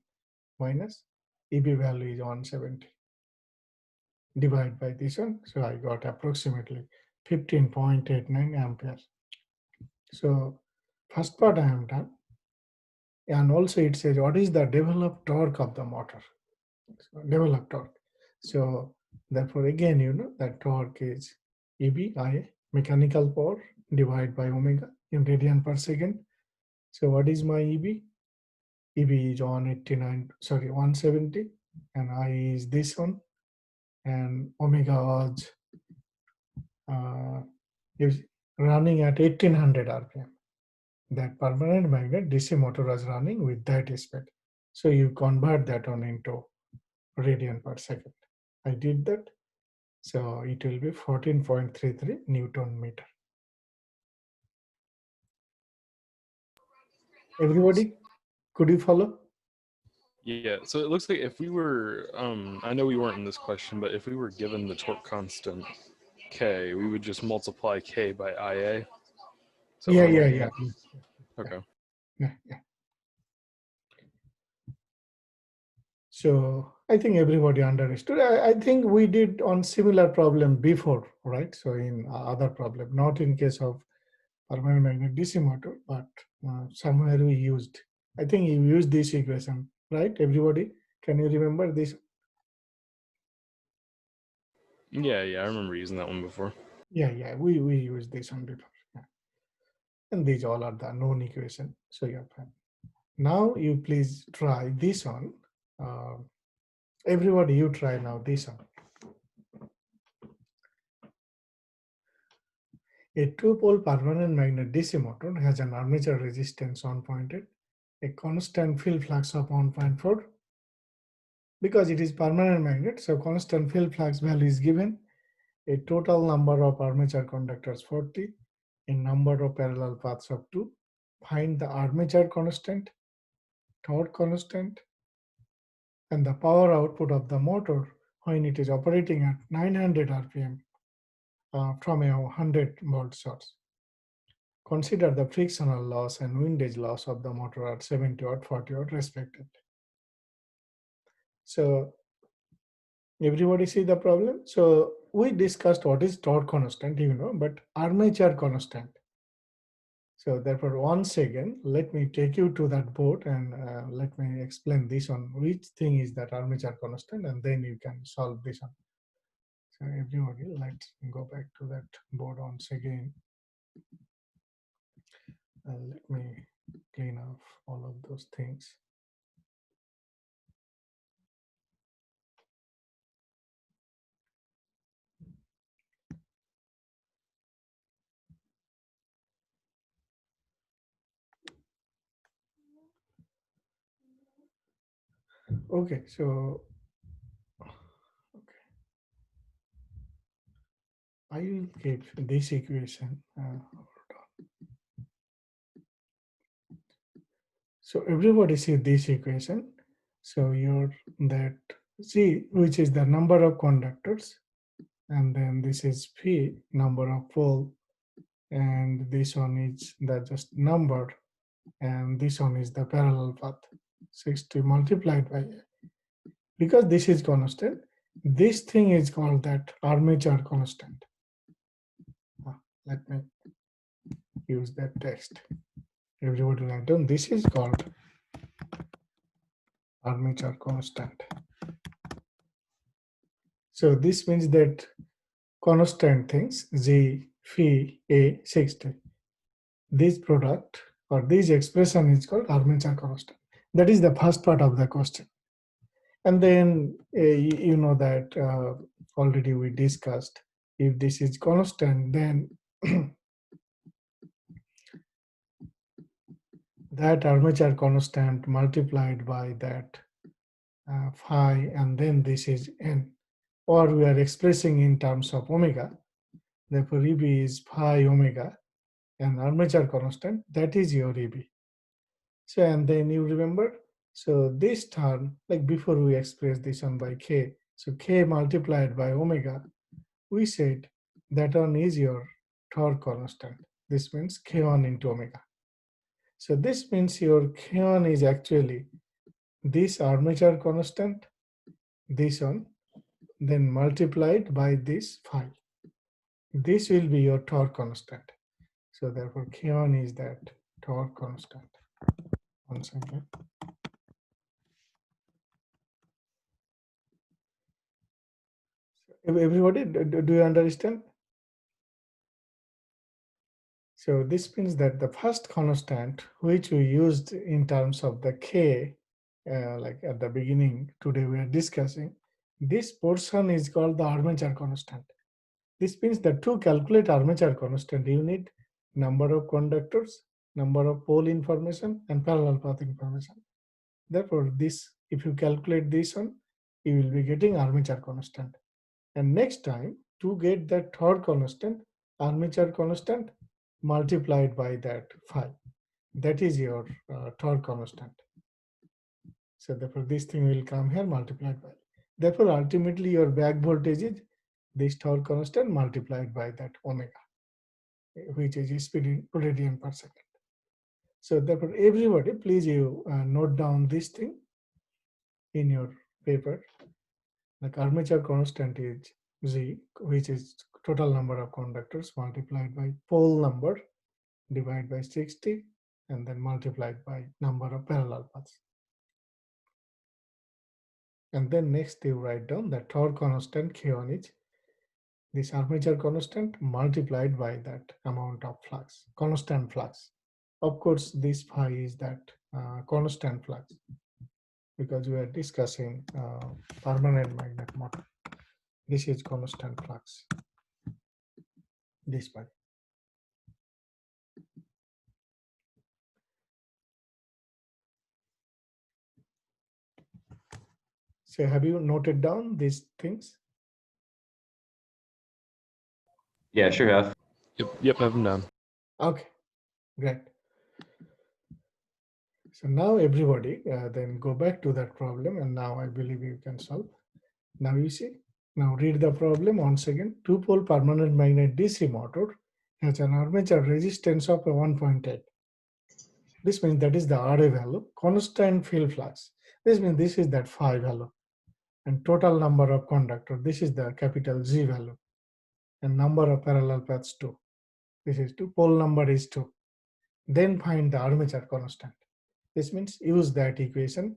minus EB value is 170. Divide by this one. So I got approximately 15.89 amperes. So first part I have done. And also it says what is the developed torque of the motor. So developed torque. So therefore again, you know that torque is EB, IA, mechanical power divided by omega in radian per second. So what is my EB? EB is 170, and I is this one, and omega was is running at 1800 RPM. That permanent magnet DC motor was running with that speed. So you convert that on into radian per second. I did that. So it will be 14.33 Newton meter. Everybody, could you follow? Yeah, so it looks like if we were, I know we weren't in this question, but if we were given the torque constant K, we would just multiply K by IA. So Yeah. Okay. Yeah. So I think everybody understood. I think we did on similar problem before, right? So in other problem, not in case of permanent magnet DC motor, but somewhere we used, I think you used this equation, right? Everybody, can you remember this? Yeah, I remember using that one before. Yeah, we used this one before. Yeah. And these all are the known equation, so you're fine. Now you please try this one. Everybody, you try now this one. A two-pole permanent magnet DC motor has an armature resistance 1.8, a constant field flux of 1.4. Because it is permanent magnet, so constant field flux value is given. A total number of armature conductors 40, a number of parallel paths of 2. Find the armature constant, torque constant, and the power output of the motor when it is operating at 900 rpm from a 100 volt source. Consider the frictional loss and windage loss of the motor at 70 watt, 40 watt respectively. So everybody see the problem? So we discussed what is torque constant, but armature constant. So therefore, once again, let me take you to that board and let me explain this one. Which thing is that armature constant, and then you can solve this one. So everybody, let's go back to that board once again. And let me clean off all of those things. Okay, so I will keep this equation. So everybody see this equation. So you're that C, which is the number of conductors, and then this is P, number of pole, and this one is the just number, and this one is the parallel path. 60 multiplied by A. Because this is constant, this thing is called that armature constant. Let me use that text. Everybody write down, this is called armature constant. So this means that constant things, G, phi, A, 60. This product or this expression is called armature constant. That is the first part of the question. And then you know that already we discussed, if this is constant, then that armature constant multiplied by that phi, and then this is n, or we are expressing in terms of omega. Therefore, EB is phi omega, and armature constant, that is your EB. So, and then you remember, so this term, like before we express this one by K, so K multiplied by omega, we said that one is your torque constant. This means K1 into omega. So this means your K1 is actually this armature constant, this one, then multiplied by this phi. This will be your torque constant. So therefore K1 is that torque constant. Once again. Everybody, do you understand? So this means that the first constant which we used in terms of the K, like at the beginning today we are discussing, this portion is called the armature constant. This means that to calculate armature constant, you need number of conductors, number of pole information, and parallel path information. Therefore, this, if you calculate this one, you will be getting armature constant. And next time, to get that torque constant, armature constant multiplied by that phi. That is your torque constant. So therefore, this thing will come here multiplied by. Therefore, ultimately, your back voltage is this torque constant multiplied by that omega, which is speed in radian per second. So therefore, everybody, please you note down this thing in your paper. Like armature constant is Z, which is total number of conductors multiplied by pole number, divide by 60, and then multiplied by number of parallel paths. And then next you write down the torque constant K on each, this armature constant multiplied by that amount of flux, constant flux. Of course, this phi is that constant flux because we are discussing permanent magnet motor. This is constant flux, this phi. So have you noted down these things? Yeah, sure have. Yep, have them down. Okay, great. So now everybody then go back to that problem, and now I believe you can solve. Now you see, now read the problem once again. Two-pole permanent magnet DC motor has an armature resistance of 1.8. This means that is the RA value, constant field flux. This means this is that phi value. And total number of conductor, this is the capital G value. And number of parallel paths 2. This is 2, pole number is 2. Then find the armature constant. This means use that equation,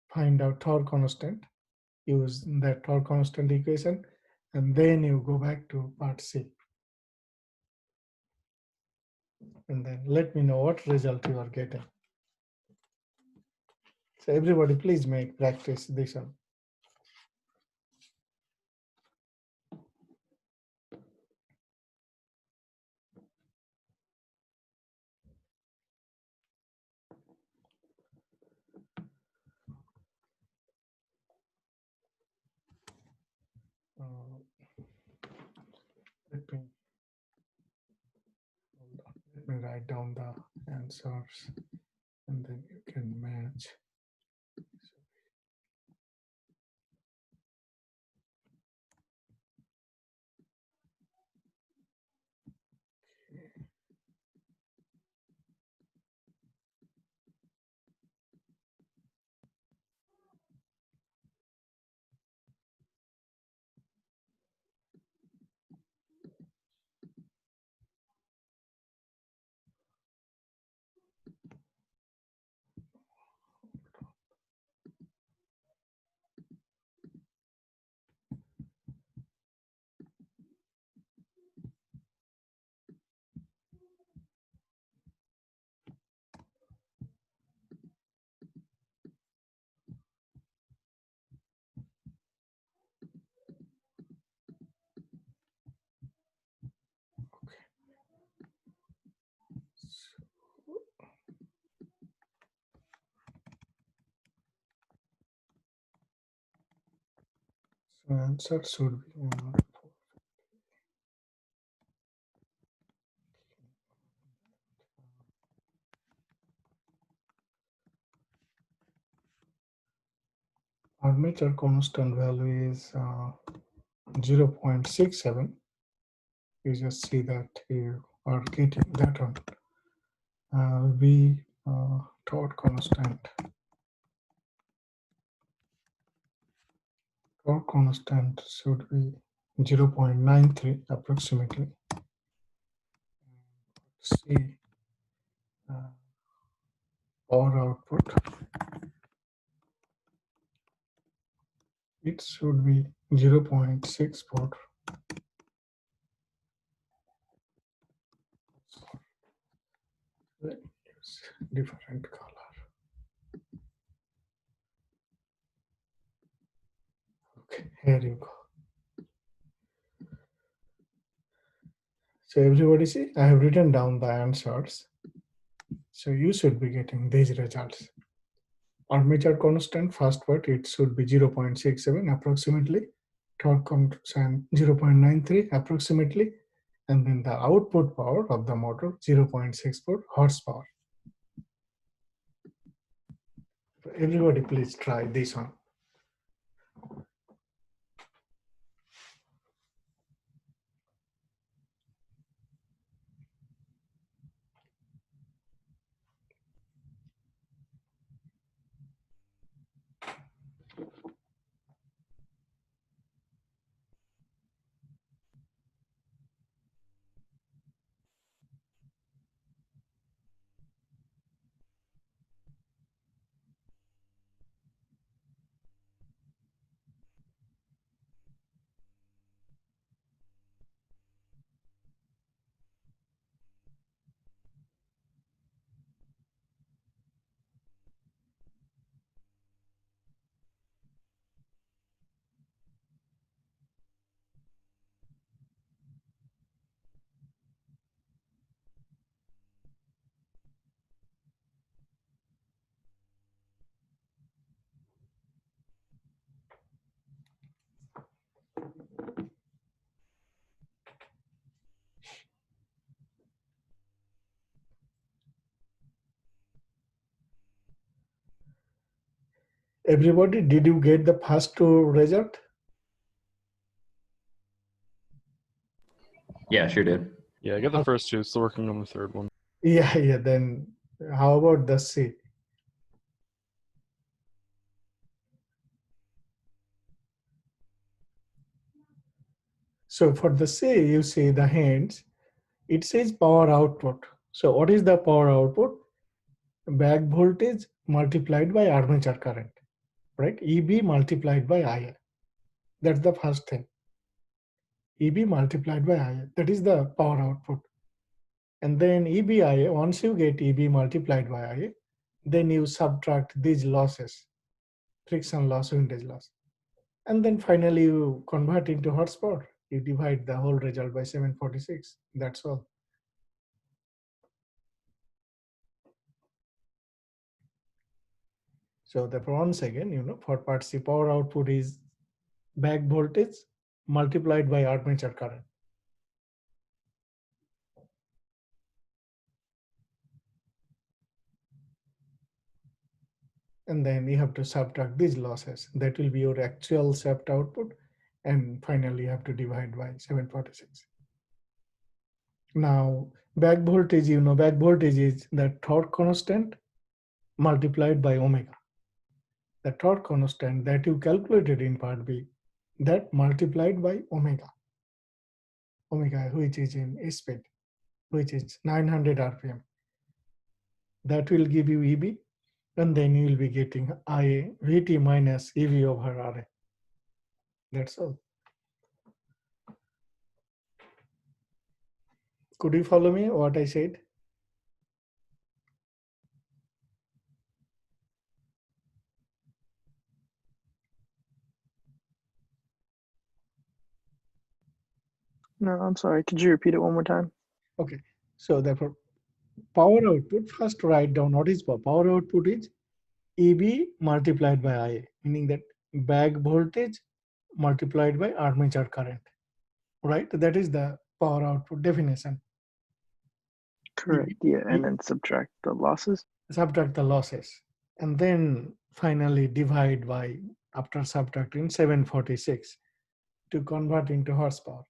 find out torque constant, use that torque constant equation, and then you go back to part C. And then let me know what result you are getting. So everybody please make practice this one. Let me write down the answers and then you can match. So answer should be armature constant value is 0.67. You just see that you are getting that one. V torque constant. Torque constant should be 0.93 approximately. C power output. It should be 0.64. Let me use different color. Okay, here you go. So everybody see, I have written down the answers. So you should be getting these results. Armature constant, first part, it should be 0.67 approximately. Torque constant 0.93 approximately. And then the output power of the motor 0.64 horsepower. Everybody please try this one. Everybody, did you get the first two result? Yeah, sure did. Yeah, I got the first two. Still working on the third one. Yeah. Then how about the C? So for the C, you see the hands, it says power output. So what is the power output? Back voltage multiplied by armature current, right? EB multiplied by IA. That's the first thing. EB multiplied by IA. That is the power output. And then EBIA, once you get EB multiplied by IA, then you subtract these losses, friction loss, windage loss. And then finally you convert into horsepower. You divide the whole result by 746. That's all. So therefore, once again, for part C, power output is back voltage multiplied by armature current. And then you have to subtract these losses. That will be your actual shaft output. And finally, you have to divide by 746. Now, back voltage, back voltage is the torque constant multiplied by omega. The torque constant that you calculated in part B, that multiplied by omega, which is in speed, which is 900 RPM. That will give you EB, and then you will be getting IA, VT minus EV over RA. That's all. Could you follow me what I said? No, I'm sorry. Could you repeat it one more time? Okay. So therefore, power output, first write down what is power. Power output is EB multiplied by IA, meaning that back voltage multiplied by armature current, right? That is the power output definition. Correct. Yeah, and then subtract the losses. Subtract the losses, and then finally divide by, after subtracting, 746 to convert into horsepower.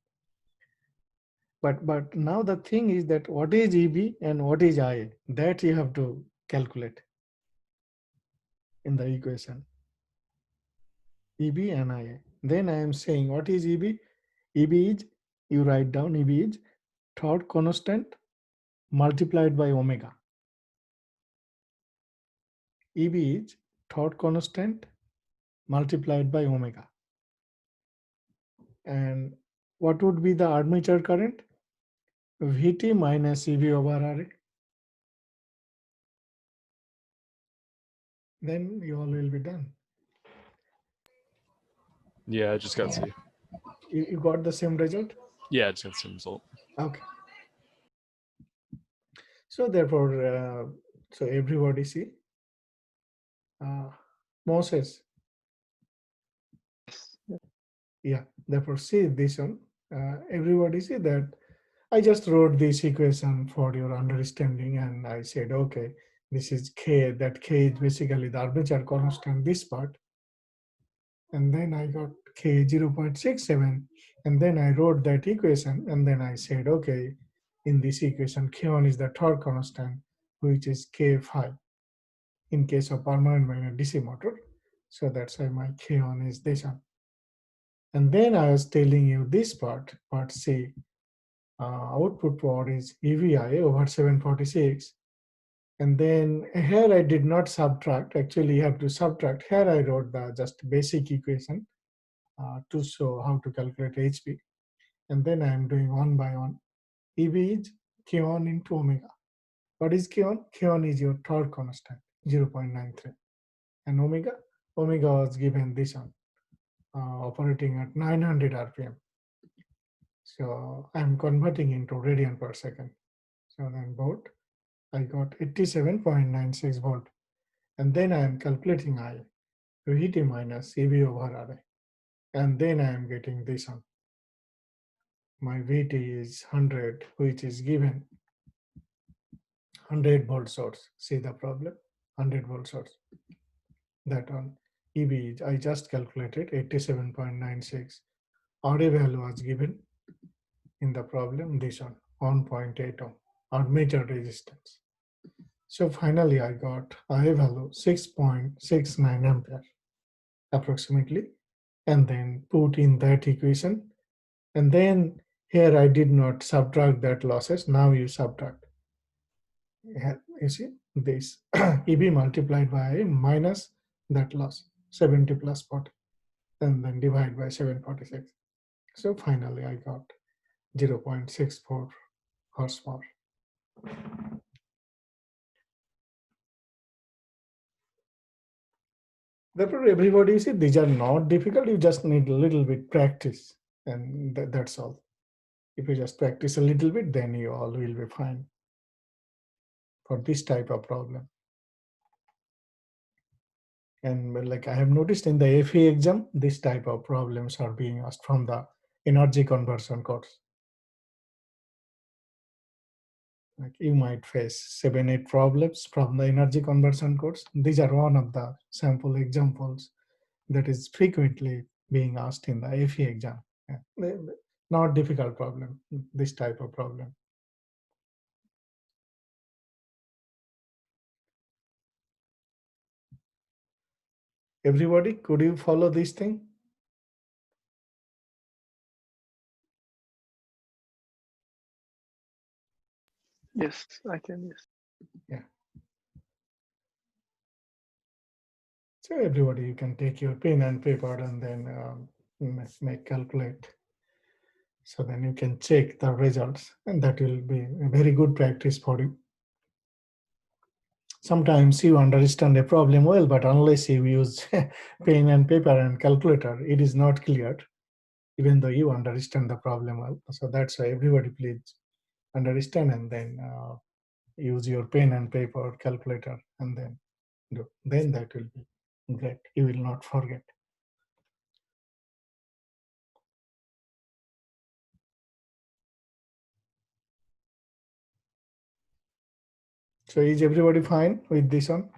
But now the thing is that what is EB and what is IA? That you have to calculate in the equation. EB and IA. Then I am saying what is EB? EB is, you write down, EB is torque constant multiplied by omega. EB is torque constant multiplied by omega. And what would be the armature current? VT minus EB over RA. Then you all will be done. Yeah, I just got C. You got the same result? Yeah, I just got the same result. Okay. So therefore, so everybody see. Moses. Yeah, therefore see this one. Everybody see that I just wrote this equation for your understanding, and I said, okay, this is K, that K is basically the armature constant, this part. And then I got K 0.67, and then I wrote that equation, and then I said, okay, in this equation, K1 is the torque constant, which is K5 in case of permanent magnet DC motor. So that's why my K1 is this one. And then I was telling you this part C, output power is EVI over 746. And then here I did not subtract. Actually, you have to subtract. Here I wrote the just basic equation to show how to calculate HP. And then I am doing one by one. EV is K1 into omega. What is K1? K1 is your torque constant, 0.93. And omega was given this one, operating at 900 RPM. So I'm converting into radian per second. So then volt, I got 87.96 volt. And then I am calculating I, VT minus EV over RA. And then I am getting this one. My VT is 100, which is given 100 volt source. See the problem? 100 volt source. That one. EB, I just calculated 87.96. RA value was given in the problem, this one, 1.8 ohm, or meter resistance. So finally I got RA value 6.69 ampere approximately, and then put in that equation. And then here I did not subtract that losses. Now you subtract. You see this EB multiplied by minus that loss 70 plus 40, and then divide by 746. So finally I got 0.64 horsepower. Therefore, everybody, you see, these are not difficult. You just need a little bit practice, and that's all. If you just practice a little bit, then you all will be fine for this type of problem. And like I have noticed in the FE exam, this type of problems are being asked from the energy conversion course. Like you might face 7-8 problems from the energy conversion course. These are one of the sample examples that is frequently being asked in the FE exam. Yeah. Not difficult problem, this type of problem. Everybody, could you follow this thing? Yes, I can. Yes. So everybody, you can take your pen and paper and then make calculate. So then you can check the results, and that will be a very good practice for you. Sometimes you understand a problem well, but unless you use pen and paper and calculator, it is not clear, even though you understand the problem well. So that's why everybody please understand and then use your pen and paper, calculator, and then do. Then that will be great. You will not forget. So is everybody fine with this one?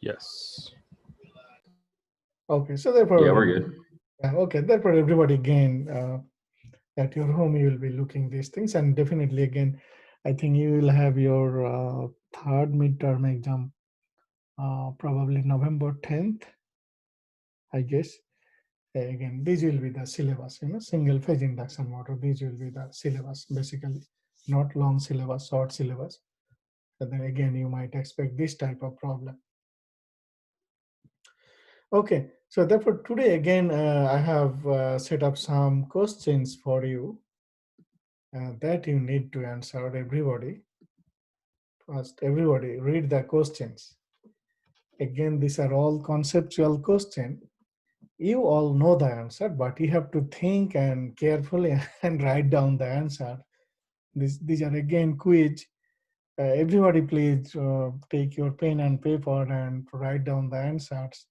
Yes. Okay, so therefore, Yeah, we're good. Okay, therefore everybody again at your home you will be looking these things, and definitely again, I think you will have your third midterm exam probably November 10th, I guess. Again, these will be the syllabus, single phase induction motor. These will be the syllabus basically, not long syllabus, short syllabus. And then again, you might expect this type of problem. Okay, so therefore today again, I have set up some questions for you that you need to answer, everybody. First, everybody read the questions. Again, these are all conceptual questions. You all know the answer, but you have to think and carefully and write down the answer. These are again quiz. Everybody please take your pen and paper and write down the answers.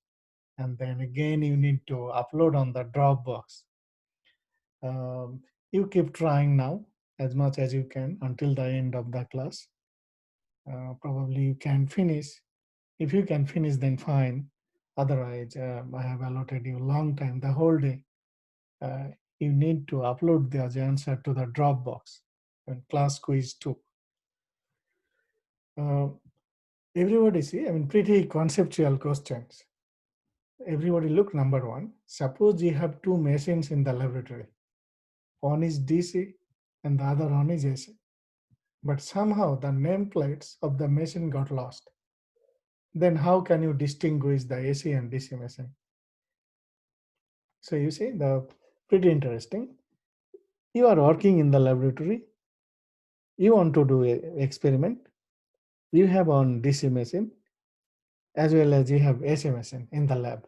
And then again, you need to upload on the Dropbox. You keep trying now as much as you can until the end of the class. Probably you can finish. If you can finish, then fine. Otherwise, I have allotted you a long time, the whole day. You need to upload the answer to the Dropbox and class quiz too. Everybody see, pretty conceptual questions. Everybody look, number one. Suppose you have two machines in the laboratory. One is DC and the other one is AC. But somehow the nameplates of the machine got lost. Then how can you distinguish the AC and DC machine? So you see, the pretty interesting. You are working in the laboratory. You want to do an experiment. You have on DC machine as well as you have AC machine in the lab.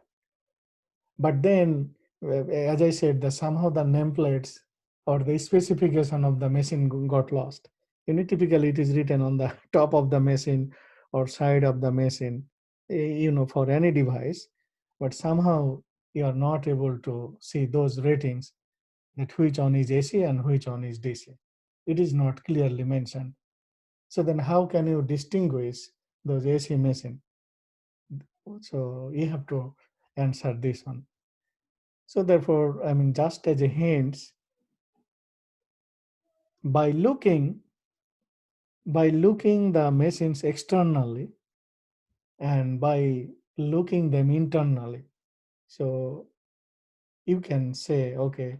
But then, as I said, somehow the nameplates or the specification of the machine got lost. Typically it is written on the top of the machine or side of the machine, for any device. But somehow you are not able to see those ratings, that which one is AC and which one is DC. It is not clearly mentioned. So then how can you distinguish those AC machine? So you have to answer this one. So therefore, I mean, just as a hint, by looking the machines externally and by looking them internally, so you can say, okay,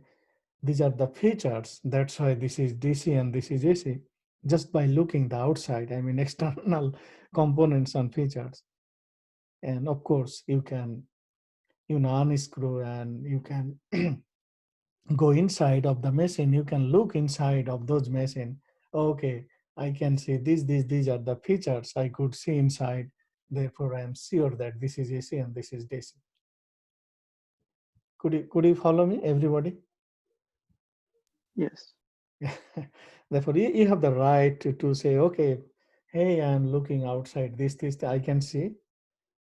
these are the features. That's why this is DC and this is AC. Just by looking the outside, I mean, external components and features. And of course, you can, unscrew and you can go inside of the machine. You can look inside of those machine. Okay, I can see these are the features I could see inside. Therefore, I am sure that this is AC and this is DC. Could you follow me, everybody? Yes. Therefore, you have the right to say, okay, hey, I'm looking outside this I can see.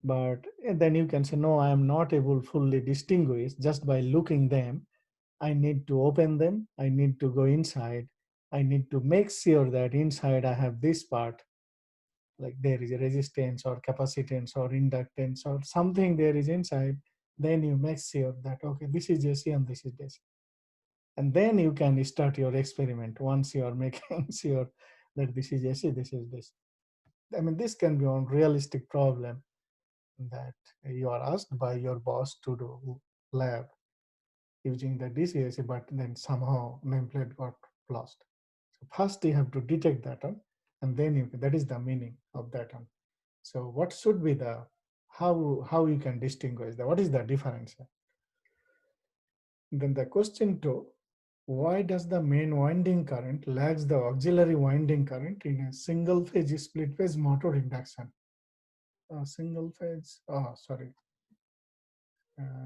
But then you can say, no, I am not able fully distinguish just by looking them. I need to open them. I need to go inside. I need to make sure that inside I have this part, like there is a resistance or capacitance or inductance or something there is inside. Then you make sure that, okay, this is AC and this is DC. And then you can start your experiment once you are making sure that this is AC, this is this. I mean, this can be a realistic problem that you are asked by your boss to do lab using the DCAC, but then somehow nameplate got lost. So first you have to detect that one, and then that is the meaning of that one. So what should be the, how you can distinguish that? What is the difference? Then the question 2, why does the main winding current lags the auxiliary winding current in a single phase split phase motor induction? Single phase,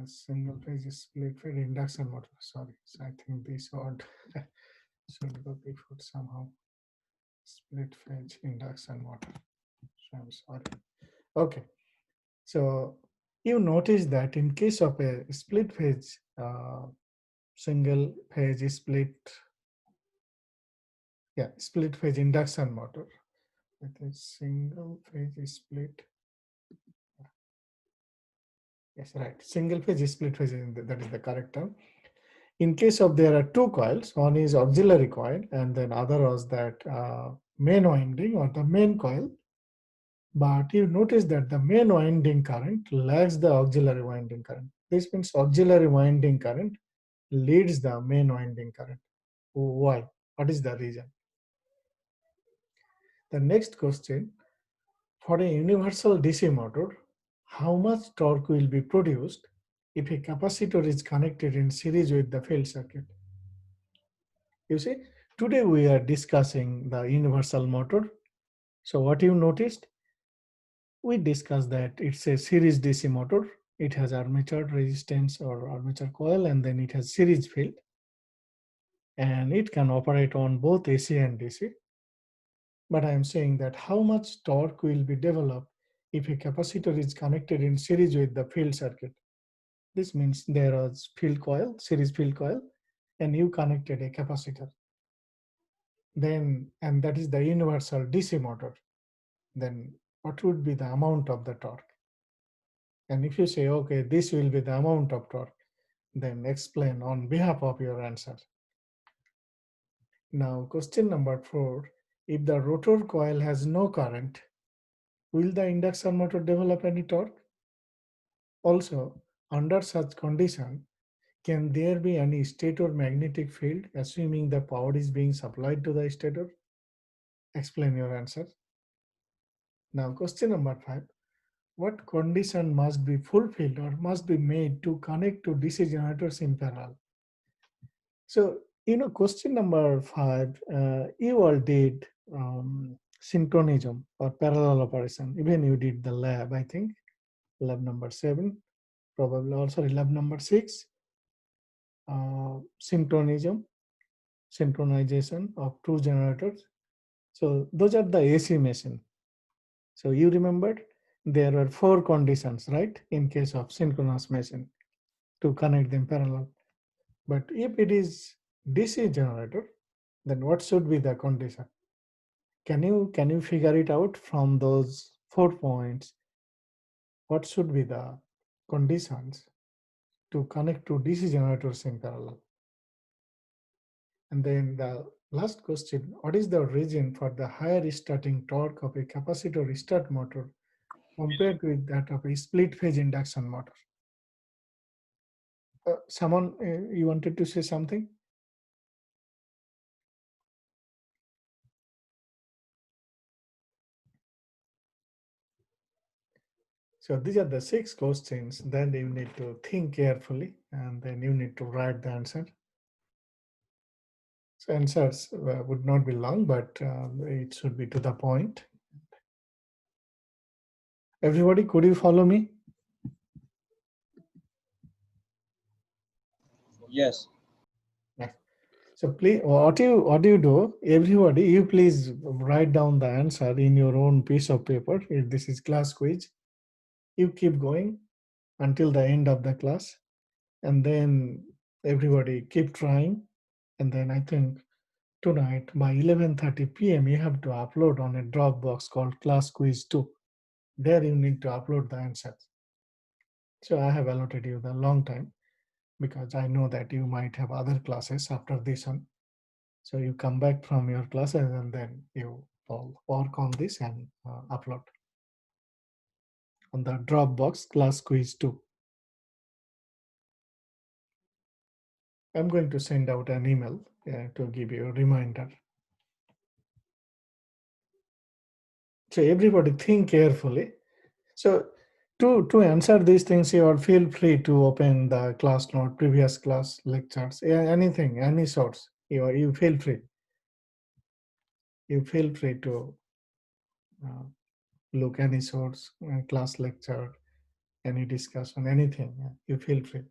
single phase split phase induction motor. Sorry, so I think this word should go before somehow. Split phase induction motor. So I'm sorry. Okay, so you notice that in case of a split phase, single phase split, split phase induction motor with a single phase split. Yes, right. Single phase split phase, that is the correct term. In case of there are two coils, one is auxiliary coil and then other was that main winding or the main coil. But you notice that the main winding current lags the auxiliary winding current. This means auxiliary winding current leads the main winding current. Why? What is the reason? The next question, for a universal DC motor, how much torque will be produced if a capacitor is connected in series with the field circuit? You see, today we are discussing the universal motor. So what you noticed? We discussed that it's a series DC motor. It has armature resistance or armature coil, and then it has series field. And it can operate on both AC and DC. But I am saying that how much torque will be developed if a capacitor is connected in series with the field circuit. This means there is field coil, series field coil, and you connected a capacitor. Then, and that is the universal DC motor. Then what would be the amount of the torque? And if you say, okay, this will be the amount of torque, then explain on behalf of your answer. Now, question number 4, if the rotor coil has no current, will the induction motor develop any torque? Also, under such condition, can there be any stator magnetic field assuming the power is being supplied to the stator? Explain your answer. Now, question number 5, what condition must be fulfilled or must be made to connect to DC generators in parallel? So, question number 5, you all did synchronism or parallel operation. Even you did the lab, I think, lab number 7, probably also lab number 6, synchronization of two generators. So those are the AC machine. So you remembered there were 4 conditions, right? In case of synchronous machine to connect them parallel. But if it is DC generator, then what should be the condition? Can you figure it out from those 4 points? what should be the conditions to connect two DC generators in parallel? And then the last question, what is the reason for the higher starting torque of a capacitor start motor compared with that of a split phase induction motor? Someone, you wanted to say something? So these are the 6 questions. Then you need to think carefully and then you need to write the answer. So answers would not be long, but it should be to the point. Everybody, could you follow me? Yes. So please, what you do, everybody, you please write down the answer in your own piece of paper. If this is class quiz, you keep going until the end of the class, and then everybody keep trying. And then I think tonight by 11:30 p.m. you have to upload on a Dropbox called Class Quiz 2. There you need to upload the answers. So I have allotted you the long time because I know that you might have other classes after this one. So you come back from your classes and then you all work on this and upload on the Dropbox Class Quiz 2. I'm going to send out an email to give you a reminder. So everybody think carefully. So to answer these things, you are feel free to open the class note, previous class lectures, anything, any sorts. You feel free. You feel free to look any source, class lecture, any discussion, anything. You feel free.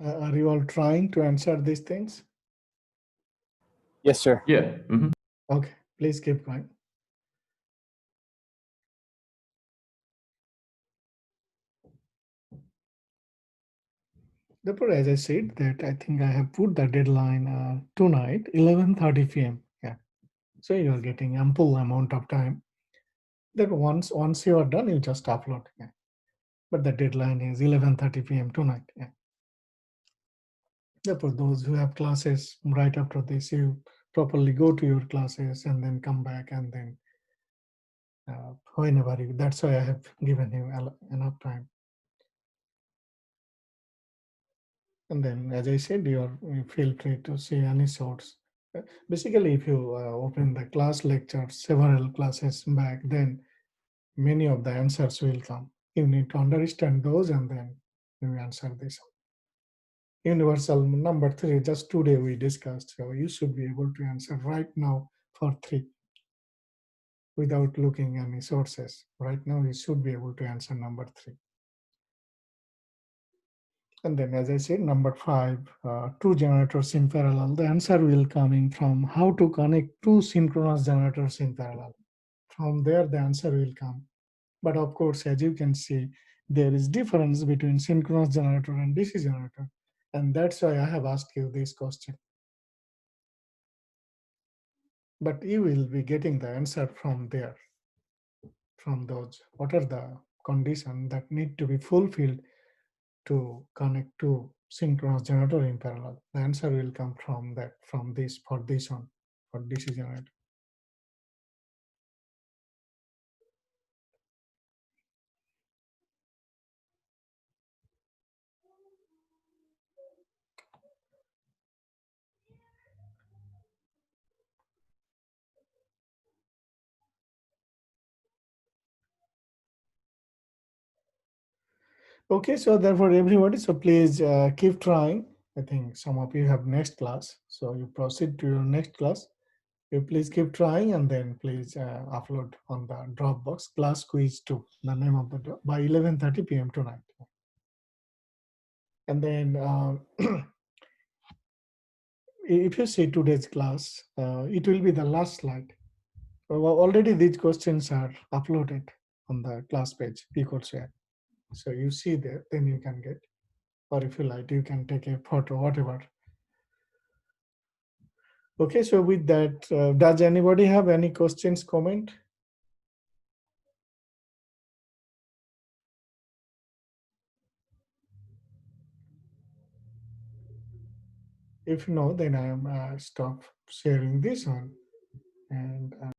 Are you all trying to answer these things? Yes, sir. Yeah. Mhm. Okay, please keep going. Therefore, as I said, that I think I have put the deadline tonight, 11:30 p.m. Yeah, so you are getting ample amount of time. That once you are done, you just upload. Yeah, but the deadline is 11:30 p.m. tonight. Yeah. Therefore, those who have classes right after this, you properly go to your classes and then come back and then whenever you. That's why I have given you enough time. And then, as I said, you feel free to see any source. Basically, if you open the class lecture, several classes back, then many of the answers will come. You need to understand those and then you answer this. Universal number 3, just today we discussed. So you should be able to answer right now for 3 without looking any sources. Right now, you should be able to answer number 3. And then, as I said, number 5, 2 generators in parallel. The answer will coming from how to connect 2 synchronous generators in parallel. From there, the answer will come. But of course, as you can see, there is difference between synchronous generator and DC generator. And that's why I have asked you this question. But you will be getting the answer from there, from those. What are the conditions that need to be fulfilled to connect to synchronous generator in parallel? The answer will come from that, from this, for this one, for DC generator. Okay, so therefore everybody, so please keep trying. I think some of you have next class, so you proceed to your next class. You please keep trying and then please upload on the Dropbox class quiz 2, the name of the by 11:30 p.m. tonight. And then if you see today's class, it will be the last slide. Already these questions are uploaded on the class page, eCourseWare. So you see there, then you can get, or if you like, you can take a photo, whatever. Okay, so with that, does anybody have any questions, comment? If no, then I am stop sharing this one and